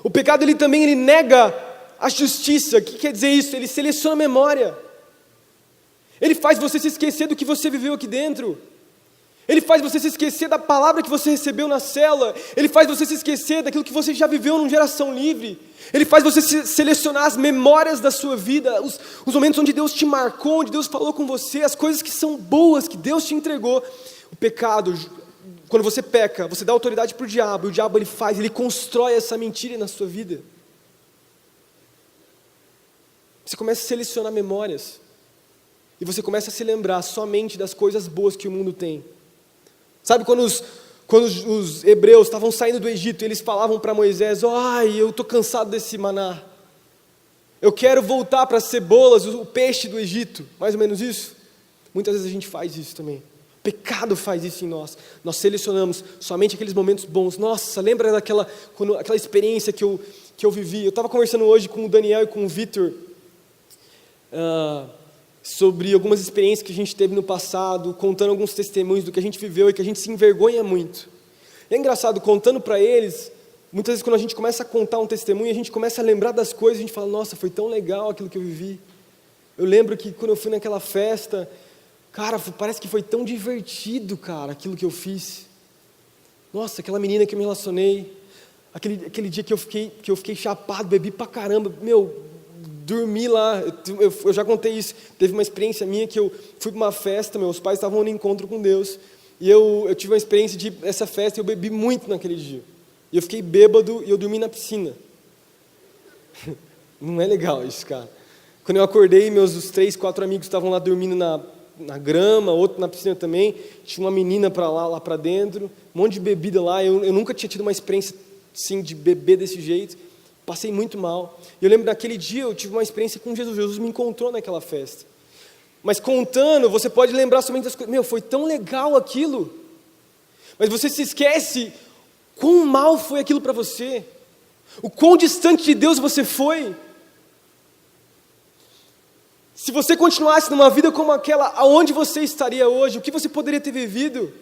O pecado ele também nega a justiça. O que quer dizer isso? Ele seleciona a memória. Ele faz você se esquecer do que você viveu aqui dentro. Ele faz você se esquecer da palavra que você recebeu na cela. Ele faz você se esquecer daquilo que você já viveu numa geração livre. Ele faz você selecionar as memórias da sua vida, os momentos onde Deus te marcou, onde Deus falou com você, as coisas que são boas, que Deus te entregou. O pecado, quando você peca, você dá autoridade para o diabo, e o diabo ele constrói essa mentira na sua vida. Você começa a selecionar memórias. E você começa a se lembrar somente das coisas boas que o mundo tem. Sabe quando os hebreus estavam saindo do Egito, eles falavam para Moisés: eu estou cansado desse maná. Eu quero voltar para as cebolas, o peixe do Egito. Mais ou menos isso. Muitas vezes a gente faz isso também. O pecado faz isso em nós. Nós selecionamos somente aqueles momentos bons. Nossa, lembra aquela experiência que eu vivi? Eu estava conversando hoje com o Daniel e com o Vitor sobre algumas experiências que a gente teve no passado, contando alguns testemunhos do que a gente viveu e que a gente se envergonha muito. É engraçado, contando para eles, muitas vezes quando a gente começa a contar um testemunho, a gente começa a lembrar das coisas, a gente fala: nossa, foi tão legal aquilo que eu vivi. Eu lembro que quando eu fui naquela festa, cara, parece que foi tão divertido, cara, aquilo que eu fiz. Nossa, aquela menina que eu me relacionei, aquele dia que eu fiquei chapado, bebi pra caramba, dormi lá, eu já contei isso, teve uma experiência minha que eu fui para uma festa, meus pais estavam no encontro com Deus, e eu tive uma experiência de essa festa, eu bebi muito naquele dia, e eu fiquei bêbado e eu dormi na piscina. Não é legal isso, cara. Quando eu acordei, os 3, 4 amigos estavam lá dormindo na grama, outro na piscina também, tinha uma menina lá para dentro, um monte de bebida lá, eu nunca tinha tido uma experiência assim, de beber desse jeito, passei muito mal. E eu lembro naquele dia eu tive uma experiência com Jesus, Jesus me encontrou naquela festa. Mas contando, você pode lembrar somente das coisas, foi tão legal aquilo, mas você se esquece quão mal foi aquilo para você, o quão distante de Deus você foi. Se você continuasse numa vida como aquela, aonde você estaria hoje? O que você poderia ter vivido?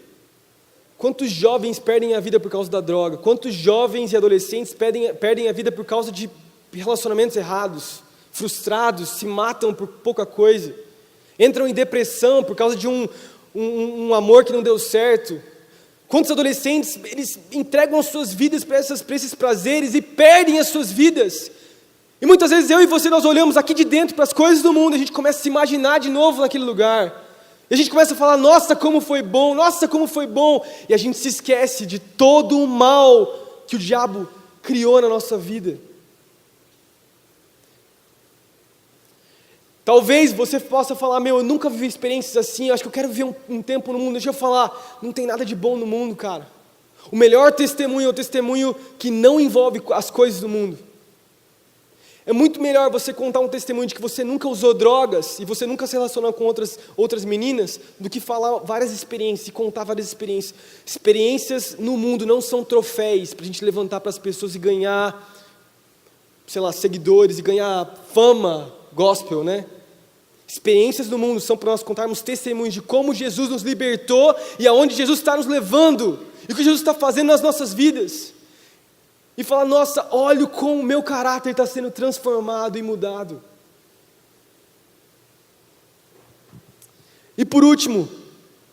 Quantos jovens perdem a vida por causa da droga? Quantos jovens e adolescentes perdem a vida por causa de relacionamentos errados, frustrados, se matam por pouca coisa, entram em depressão por causa de um amor que não deu certo? Quantos adolescentes, eles entregam as suas vidas para esses prazeres e perdem as suas vidas? E muitas vezes eu e você, nós olhamos aqui de dentro para as coisas do mundo, a gente começa a se imaginar de novo naquele lugar. E a gente começa a falar, nossa, como foi bom, nossa, como foi bom. E a gente se esquece de todo o mal que o diabo criou na nossa vida. Talvez você possa falar, eu nunca vivi experiências assim, acho que eu quero viver um tempo no mundo. Deixa eu falar, não tem nada de bom no mundo, cara. O melhor testemunho é o testemunho que não envolve as coisas do mundo. É muito melhor você contar um testemunho de que você nunca usou drogas e você nunca se relacionou com outras meninas do que falar várias experiências e contar várias experiências. Experiências no mundo não são troféus para a gente levantar para as pessoas e ganhar, seguidores e ganhar fama, gospel, né? Experiências no mundo são para nós contarmos testemunhos de como Jesus nos libertou e aonde Jesus está nos levando e o que Jesus está fazendo nas nossas vidas. E falar, nossa, olha como o meu caráter está sendo transformado e mudado. E por último,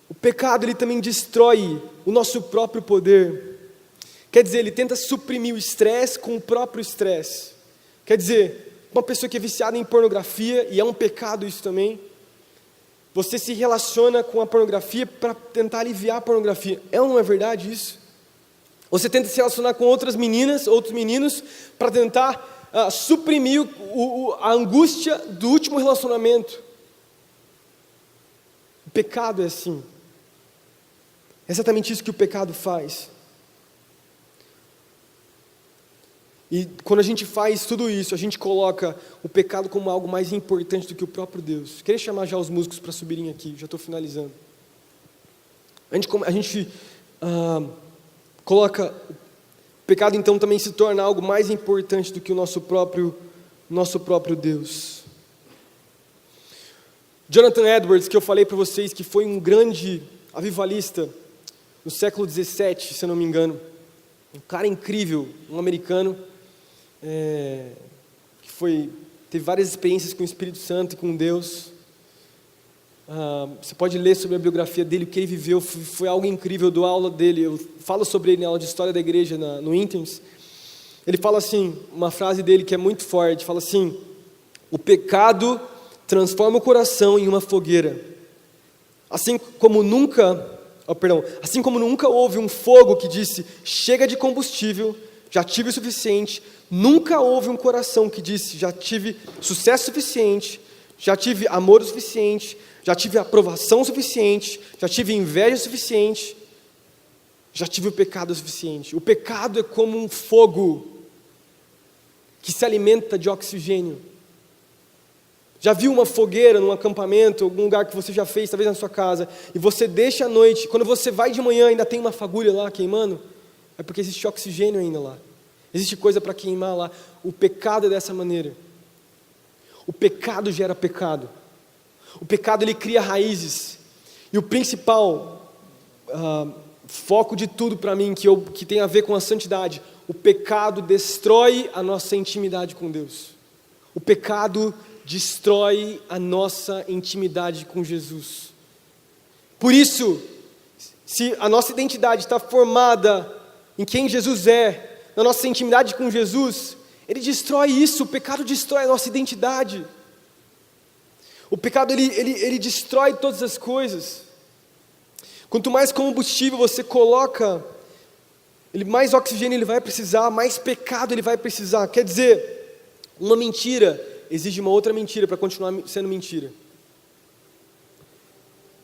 o pecado ele também destrói o nosso próprio poder. Quer dizer, ele tenta suprimir o estresse com o próprio estresse. Quer dizer, uma pessoa que é viciada em pornografia, e é um pecado isso também, você se relaciona com a pornografia para tentar aliviar a pornografia. Não é verdade isso? Você tenta se relacionar com outras meninas, outros meninos, para tentar suprimir a angústia do último relacionamento. O pecado é assim. É exatamente isso que o pecado faz. E quando a gente faz tudo isso, a gente coloca o pecado como algo mais importante do que o próprio Deus. Queria chamar já os músicos para subirem aqui, já estou finalizando. A gente coloca o pecado então também se torna algo mais importante do que o nosso próprio Deus. Jonathan Edwards, que eu falei para vocês que foi um grande avivalista no século 17, se eu não me engano, um cara incrível, um americano, que teve várias experiências com o Espírito Santo e com Deus. Você pode ler sobre a biografia dele, o que ele viveu, foi algo incrível. Eu dou aula dele, eu falo sobre ele na aula de História da Igreja, no Interns. Ele fala assim, uma frase dele que é muito forte, fala assim: o pecado transforma o coração em uma fogueira. Assim como nunca houve um fogo que disse, chega de combustível, já tive o suficiente, nunca houve um coração que disse, já tive sucesso suficiente, já tive amor o suficiente, já tive aprovação suficiente, já tive inveja suficiente, já tive o pecado suficiente. O pecado é como um fogo que se alimenta de oxigênio. Já viu uma fogueira num acampamento, algum lugar que você já fez, talvez na sua casa, e você deixa à noite, quando você vai de manhã ainda tem uma fagulha lá queimando? É porque existe oxigênio ainda lá. Existe coisa para queimar lá. O pecado é dessa maneira. O pecado gera pecado. O pecado ele cria raízes. E o principal foco de tudo para mim, que tem a ver com a santidade, o pecado destrói a nossa intimidade com Deus. O pecado destrói a nossa intimidade com Jesus. Por isso, se a nossa identidade está formada em quem Jesus é, na nossa intimidade com Jesus, ele destrói isso. O pecado destrói a nossa identidade. O pecado, ele destrói todas as coisas. Quanto mais combustível você coloca, mais oxigênio ele vai precisar, mais pecado ele vai precisar. Quer dizer, uma mentira exige uma outra mentira para continuar sendo mentira.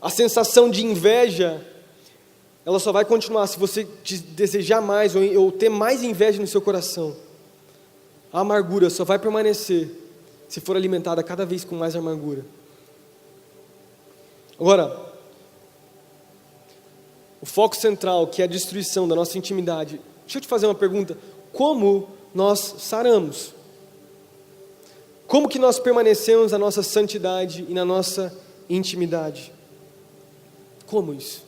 A sensação de inveja, ela só vai continuar se você desejar mais ou ter mais inveja no seu coração. A amargura só vai permanecer se for alimentada cada vez com mais amargura. Agora, o foco central, que é a destruição da nossa intimidade. Deixa eu te fazer uma pergunta. Como nós saramos? Como que nós permanecemos na nossa santidade e na nossa intimidade? Como isso?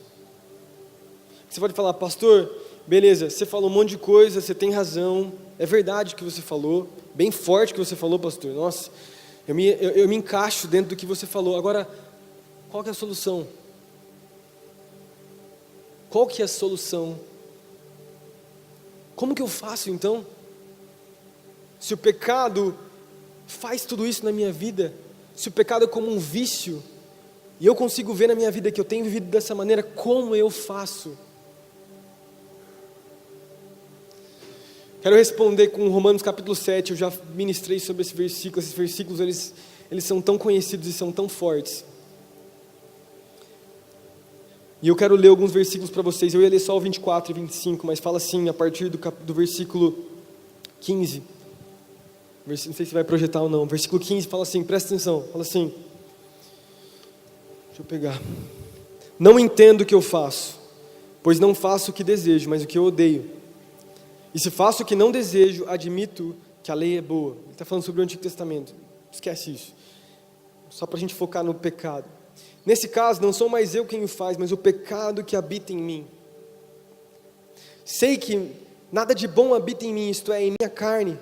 Você pode falar, pastor, beleza, você falou um monte de coisa, você tem razão, é verdade o que você falou, bem forte o que você falou, pastor. Nossa, eu me encaixo dentro do que você falou. Agora, qual que é a solução? Qual que é a solução? Como que eu faço então? Se o pecado faz tudo isso na minha vida, se o pecado é como um vício, e eu consigo ver na minha vida que eu tenho vivido dessa maneira, como eu faço? Quero responder com Romanos capítulo 7, eu já ministrei sobre esse versículo. Esses versículos, eles são tão conhecidos e são tão fortes. E eu quero ler alguns versículos para vocês. Eu ia ler só o 24 e 25, mas fala assim, a partir do versículo 15. Não sei se vai projetar ou não. Versículo 15 fala assim, presta atenção, fala assim. Deixa eu pegar. Não entendo o que eu faço, pois não faço o que desejo, mas o que eu odeio. E se faço o que não desejo, admito que a lei é boa. Ele está falando sobre o Antigo Testamento. Esquece isso. Só para a gente focar no pecado. Nesse caso, não sou mais eu quem o faz, mas o pecado que habita em mim. Sei que nada de bom habita em mim, isto é, em minha carne,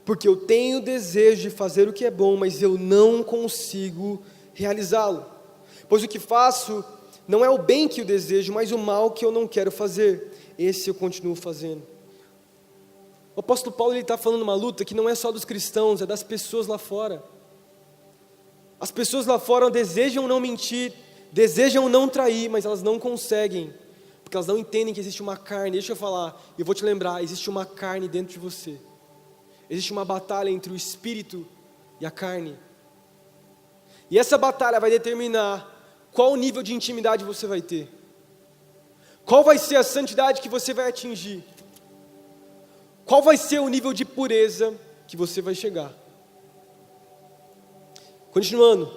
porque eu tenho desejo de fazer o que é bom, mas eu não consigo realizá-lo. Pois o que faço não é o bem que eu desejo, mas o mal que eu não quero fazer. Esse eu continuo fazendo. O apóstolo Paulo está falando uma luta que não é só dos cristãos, é das pessoas lá fora. As pessoas lá fora desejam não mentir, desejam não trair, mas elas não conseguem, porque elas não entendem que existe uma carne. Deixa eu falar, eu vou te lembrar, existe uma carne dentro de você. Existe uma batalha entre o espírito e a carne. E essa batalha vai determinar qual nível de intimidade você vai ter. Qual vai ser a santidade que você vai atingir. Qual vai ser o nível de pureza que você vai chegar? Continuando.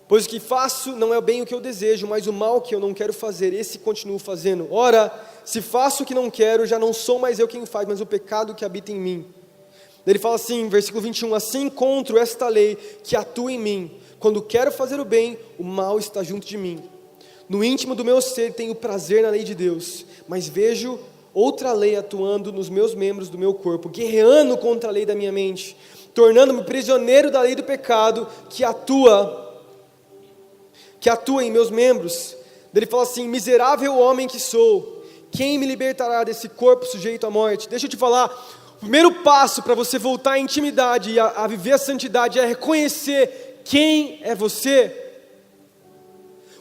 Pois o que faço não é bem o que eu desejo, mas o mal que eu não quero fazer, esse continuo fazendo. Ora, se faço o que não quero, já não sou mais eu quem o faz, mas o pecado que habita em mim. Ele fala assim, versículo 21, assim encontro esta lei que atua em mim. Quando quero fazer o bem, o mal está junto de mim. No íntimo do meu ser tenho prazer na lei de Deus, mas vejo outra lei atuando nos meus membros do meu corpo, guerreando contra a lei da minha mente, tornando-me prisioneiro da lei do pecado que atua em meus membros. Ele fala assim, miserável homem que sou, quem me libertará desse corpo sujeito à morte? Deixa eu te falar, o primeiro passo para você voltar à intimidade e a viver a santidade é reconhecer quem é você.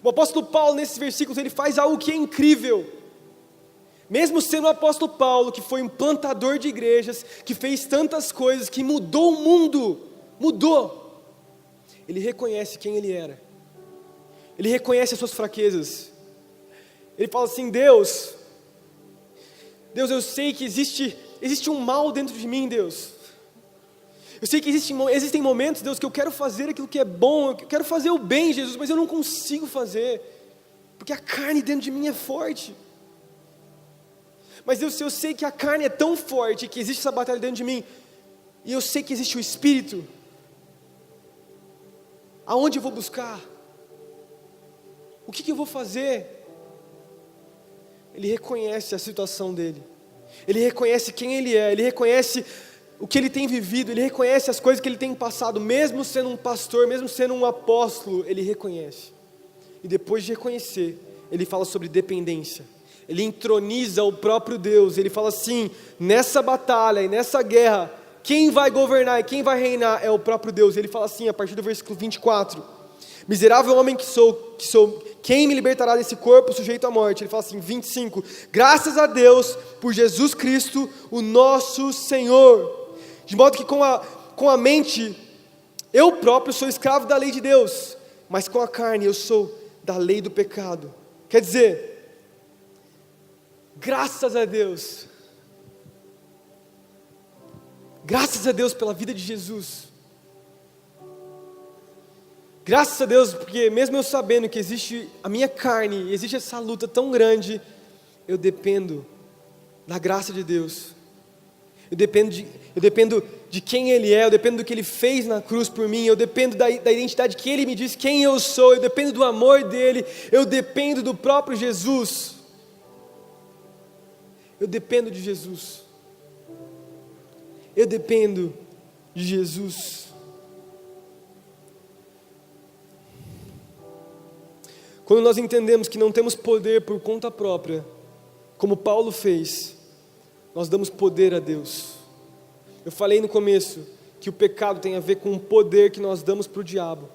O apóstolo Paulo, nesses versículos, ele faz algo que é incrível. Mesmo sendo o apóstolo Paulo, que foi um plantador de igrejas, que fez tantas coisas, que mudou o mundo, ele reconhece quem ele era. Ele reconhece as suas fraquezas. Ele fala assim, Deus, eu sei que existe um mal dentro de mim, Deus. Eu sei que existem momentos, Deus, que eu quero fazer aquilo que é bom, eu quero fazer o bem, Jesus, mas eu não consigo fazer, porque a carne dentro de mim é forte. Mas Deus, eu sei que a carne é tão forte, que existe essa batalha dentro de mim, e eu sei que existe o Espírito. Aonde eu vou buscar? O que eu vou fazer? Ele reconhece a situação dele. Ele reconhece quem ele é. Ele reconhece o que ele tem vivido, ele reconhece as coisas que ele tem passado, mesmo sendo um pastor, mesmo sendo um apóstolo, ele reconhece. E depois de reconhecer, ele fala sobre dependência. Ele entroniza o próprio Deus. Ele fala assim: nessa batalha e nessa guerra, quem vai governar e quem vai reinar é o próprio Deus. Ele fala assim, a partir do versículo 24: miserável homem que sou, quem me libertará desse corpo sujeito à morte? Ele fala assim, 25: graças a Deus por Jesus Cristo, o nosso Senhor. De modo que com a mente, eu próprio sou escravo da lei de Deus, mas com a carne eu sou da lei do pecado. Quer dizer, graças a Deus pela vida de Jesus. Graças a Deus, porque mesmo eu sabendo que existe a minha carne, existe essa luta tão grande, eu dependo da graça de Deus. Eu dependo de quem Ele é, eu dependo do que Ele fez na cruz por mim, eu dependo da identidade que Ele me diz quem eu sou, eu dependo do amor dEle, eu dependo do próprio Jesus. Eu dependo de Jesus. Eu dependo de Jesus. Quando nós entendemos que não temos poder por conta própria, como Paulo fez, nós damos poder a Deus. Eu falei no começo que o pecado tem a ver com o poder que nós damos para o diabo.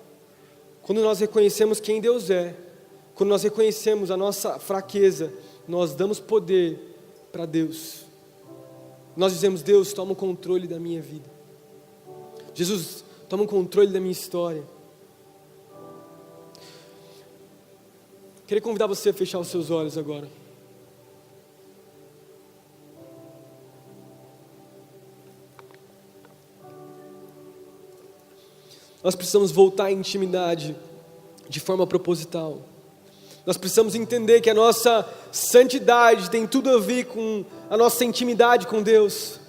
Quando nós reconhecemos quem Deus é, quando nós reconhecemos a nossa fraqueza, nós damos poder para Deus. Nós dizemos: Deus, toma o controle da minha vida. Jesus, toma o controle da minha história. Queria convidar você a fechar os seus olhos agora. Nós precisamos voltar à intimidade de forma proposital. Nós precisamos entender que a nossa santidade tem tudo a ver com a nossa intimidade com Deus.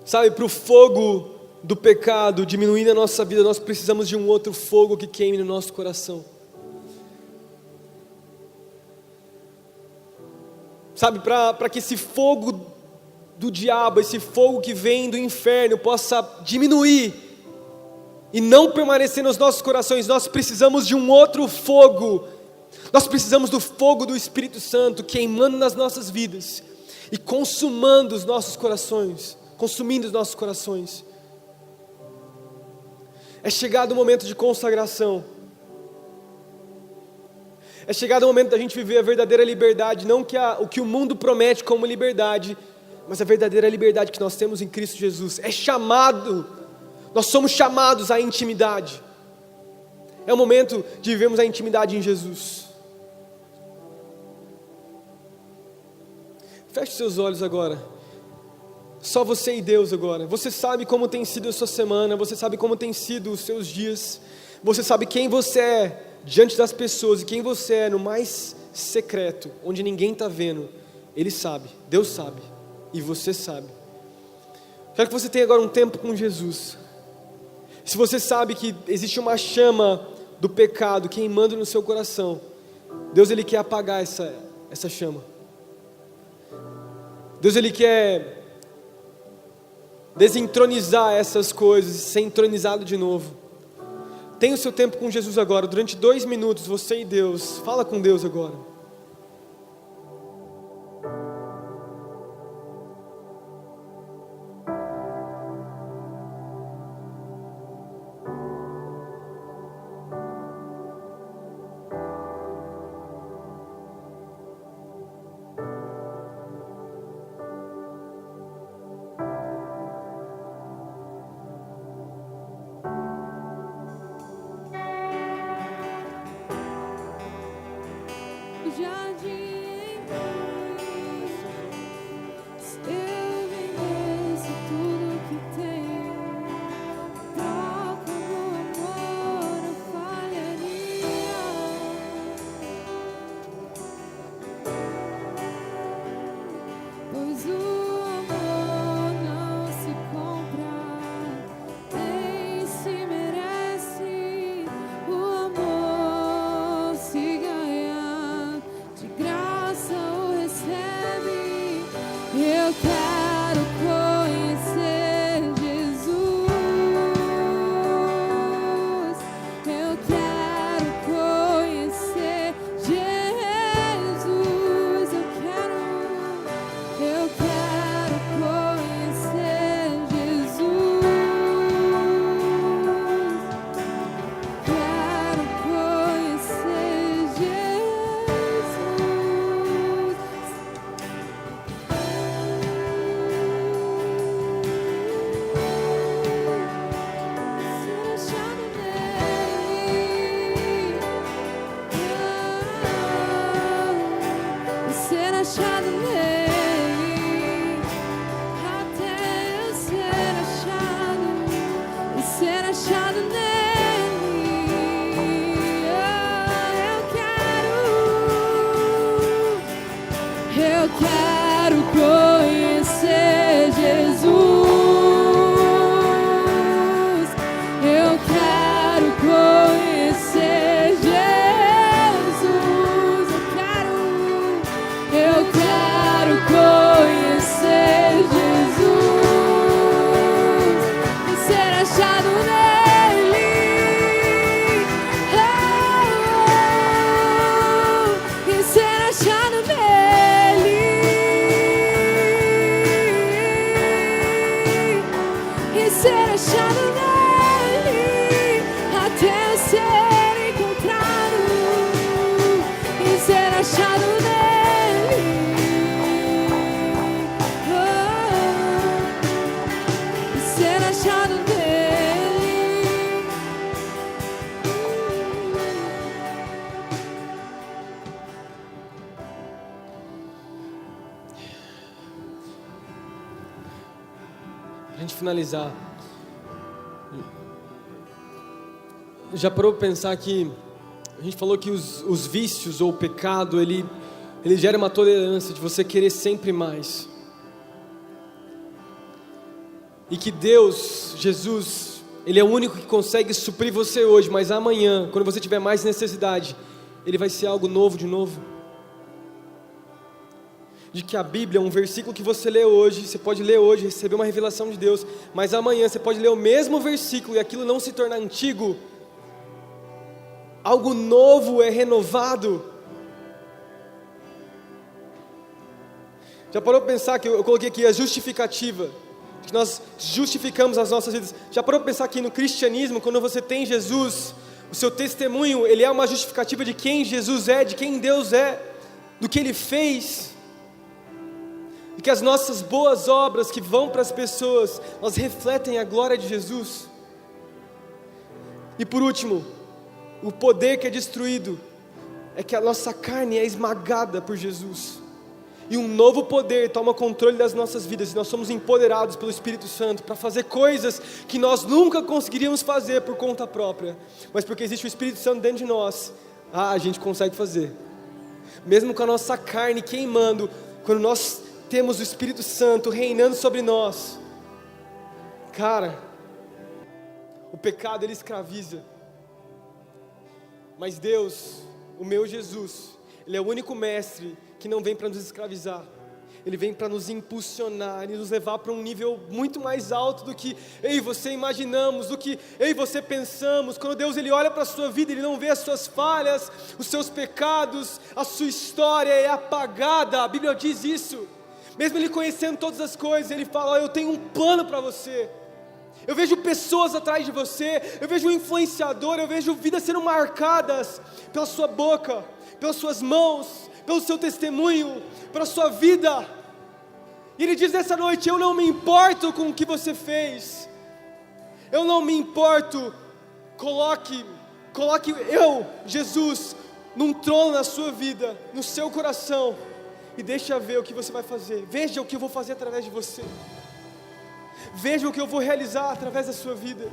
Sabe, para o fogo do pecado diminuir na nossa vida, nós precisamos de um outro fogo que queime no nosso coração. Sabe, para que esse fogo do diabo, esse fogo que vem do inferno possa diminuir e não permanecer nos nossos corações, nós precisamos de um outro fogo. Nós precisamos do fogo do Espírito Santo queimando nas nossas vidas e consumindo os nossos corações. É chegado o momento de consagração. É chegado o momento da gente viver a verdadeira liberdade, não o que o mundo promete como liberdade, mas a verdadeira liberdade que nós temos em Cristo Jesus. Nós somos chamados à intimidade. É o momento de vivermos a intimidade em Jesus. Feche seus olhos agora. Só você e Deus agora. Você sabe como tem sido a sua semana, você sabe como tem sido os seus dias, você sabe quem você é diante das pessoas e quem você é no mais secreto, onde ninguém está vendo. Ele sabe, Deus sabe e você sabe. Quero que você tenha agora um tempo com Jesus. Se você sabe que existe uma chama do pecado queimando no seu coração, Deus, Ele quer apagar essa chama. Deus, Ele quer desentronizar essas coisas e ser entronizado de novo. Tenha o seu tempo com Jesus agora, durante 2 minutos, você e Deus. Fala com Deus agora. Eu quero conhecer Jesus. Eu quero conhecer Jesus. Eu quero conhecer Jesus e ser achado nele. E ser achado nele. E ser achado nele até ser encontrado. E ser achado nele. E ser achado nele. Pra gente finalizar, já parou pra pensar que a gente falou que os vícios ou o pecado, ele gera uma tolerância de você querer sempre mais. E que Deus, Jesus, Ele é o único que consegue suprir você hoje, mas amanhã, quando você tiver mais necessidade, Ele vai ser algo novo de novo. De que a Bíblia é um versículo que você lê hoje, você pode ler hoje, receber uma revelação de Deus, mas amanhã você pode ler o mesmo versículo e aquilo não se tornar antigo. Algo novo é renovado. Já parou para pensar que eu coloquei aqui a justificativa, que nós justificamos as nossas vidas. Já parou para pensar que no cristianismo, quando você tem Jesus, o seu testemunho, ele é uma justificativa de quem Jesus é, de quem Deus é, do que Ele fez. E que as nossas boas obras que vão para as pessoas, elas refletem a glória de Jesus. E por último, o poder que é destruído é que a nossa carne é esmagada por Jesus. E um novo poder toma controle das nossas vidas. E nós somos empoderados pelo Espírito Santo para fazer coisas que nós nunca conseguiríamos fazer por conta própria. Mas porque existe o Espírito Santo dentro de nós, a gente consegue fazer. Mesmo com a nossa carne queimando, quando nós temos o Espírito Santo reinando sobre nós, cara, o pecado ele escraviza. Mas Deus, o meu Jesus, Ele é o único mestre que não vem para nos escravizar. Ele vem para nos impulsionar e nos levar para um nível muito mais alto do que eu e você imaginamos, do que eu e você pensamos. Quando Deus ele olha para a sua vida, Ele não vê as suas falhas, os seus pecados, a sua história é apagada. A Bíblia diz isso. Mesmo Ele conhecendo todas as coisas, Ele fala: oh, eu tenho um plano para você. Eu vejo pessoas atrás de você, eu vejo um influenciador, eu vejo vidas sendo marcadas pela sua boca, pelas suas mãos, pelo seu testemunho, pela sua vida. E Ele diz nessa noite: eu não me importo com o que você fez, eu não me importo, coloque eu, Jesus, num trono na sua vida, no seu coração, e deixa ver o que você vai fazer. Veja o que eu vou fazer através de você. Veja o que eu vou realizar através da sua vida.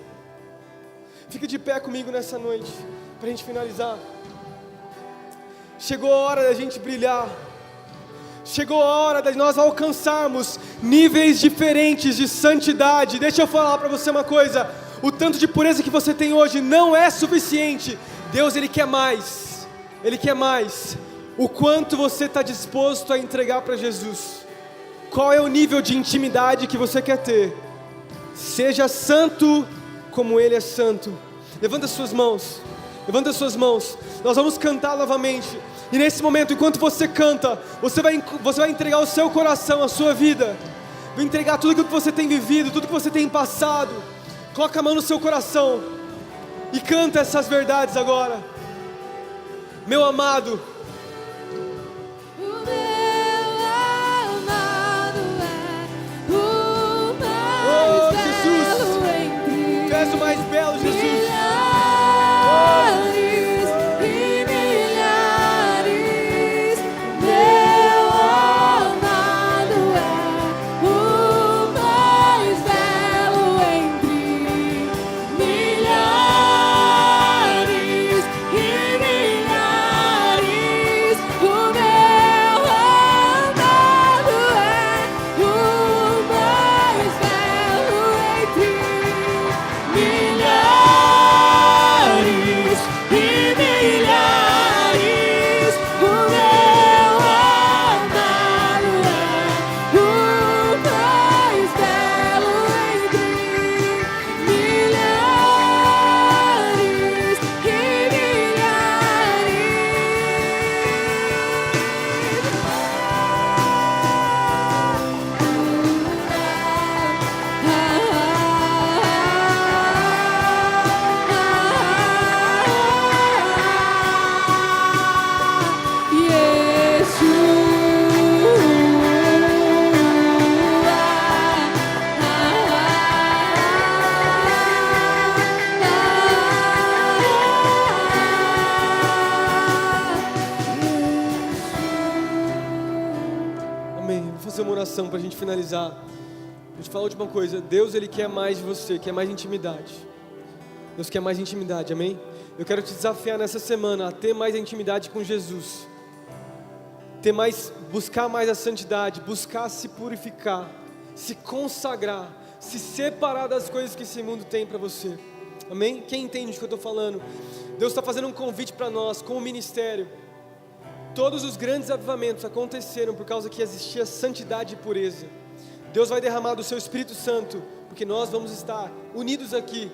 Fica de pé comigo nessa noite, para a gente finalizar. Chegou a hora da gente brilhar. Chegou a hora de nós alcançarmos níveis diferentes de santidade. Deixa eu falar para você uma coisa: o tanto de pureza que você tem hoje não é suficiente. Deus Ele quer mais. Ele quer mais. O quanto você está disposto a entregar para Jesus? Qual é o nível de intimidade que você quer ter? Seja santo como Ele é santo. Levanta as suas mãos. Levanta as suas mãos. Nós vamos cantar novamente. E nesse momento, enquanto você canta, você vai entregar o seu coração, a sua vida. Vai entregar tudo aquilo que você tem vivido, tudo que você tem passado. Coloca a mão no seu coração e canta essas verdades agora. Meu amado, Tu és o mais belo, Jesus. Milhares e milhares, meu amado é o mais belo entre milhares e milhares. oração para a gente finalizar. Vou te falar a última coisa. Deus, Ele quer mais de você, quer mais intimidade. Deus quer mais intimidade, amém? Eu quero te desafiar nessa semana a ter mais intimidade com Jesus. Buscar mais a santidade, buscar se purificar, se consagrar, se separar das coisas que esse mundo tem para você. Amém? Quem entende o que eu estou falando? Deus está fazendo um convite para nós, como ministério. Todos os grandes avivamentos aconteceram por causa que existia santidade e pureza. Deus vai derramar do seu Espírito Santo, porque nós vamos estar unidos aqui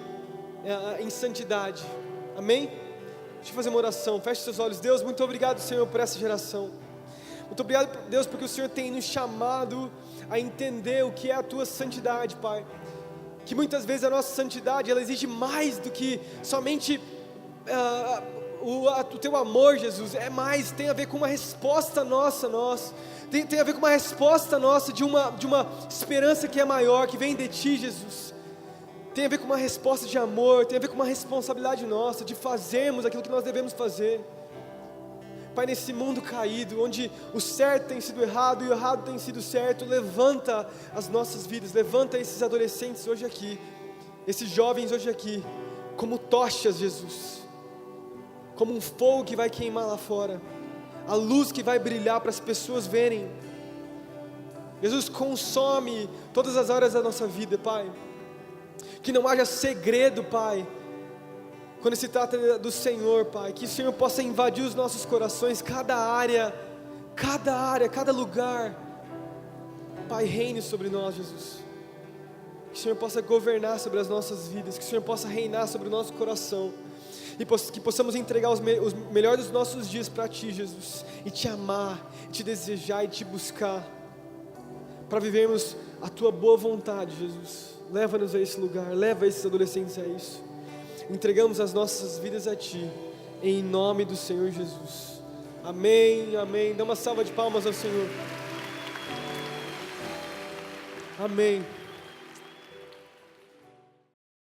em santidade. Amém? Deixa eu fazer uma oração, feche seus olhos. Deus, muito obrigado, Senhor, por essa geração. Muito obrigado, Deus, porque o Senhor tem nos chamado a entender o que é a Tua santidade, Pai. Que muitas vezes a nossa santidade, ela exige mais do que somente o Teu amor, Jesus. É mais, tem a ver com uma resposta nossa, tem a ver com uma resposta nossa de uma esperança que é maior, que vem de Ti, Jesus. Tem a ver com uma resposta de amor, tem a ver com uma responsabilidade nossa, de fazermos aquilo que nós devemos fazer. Pai, nesse mundo caído, onde o certo tem sido errado e o errado tem sido certo, levanta as nossas vidas, levanta esses adolescentes hoje aqui, esses jovens hoje aqui, como tochas, Jesus, como um fogo que vai queimar lá fora, a luz que vai brilhar para as pessoas verem. Jesus, consome todas as áreas da nossa vida, Pai, que não haja segredo, Pai, quando se trata do Senhor, Pai, que o Senhor possa invadir os nossos corações, cada área, cada lugar, Pai, reine sobre nós, Jesus, que o Senhor possa governar sobre as nossas vidas, que o Senhor possa reinar sobre o nosso coração, e que possamos entregar os melhores dos nossos dias para Ti, Jesus, e Te amar, Te desejar e Te buscar, para vivermos a Tua boa vontade, Jesus. Leva-nos a esse lugar, leva esses adolescentes a isso. Entregamos as nossas vidas a Ti, em nome do Senhor Jesus. Amém, amém. Dá uma salva de palmas ao Senhor. Amém.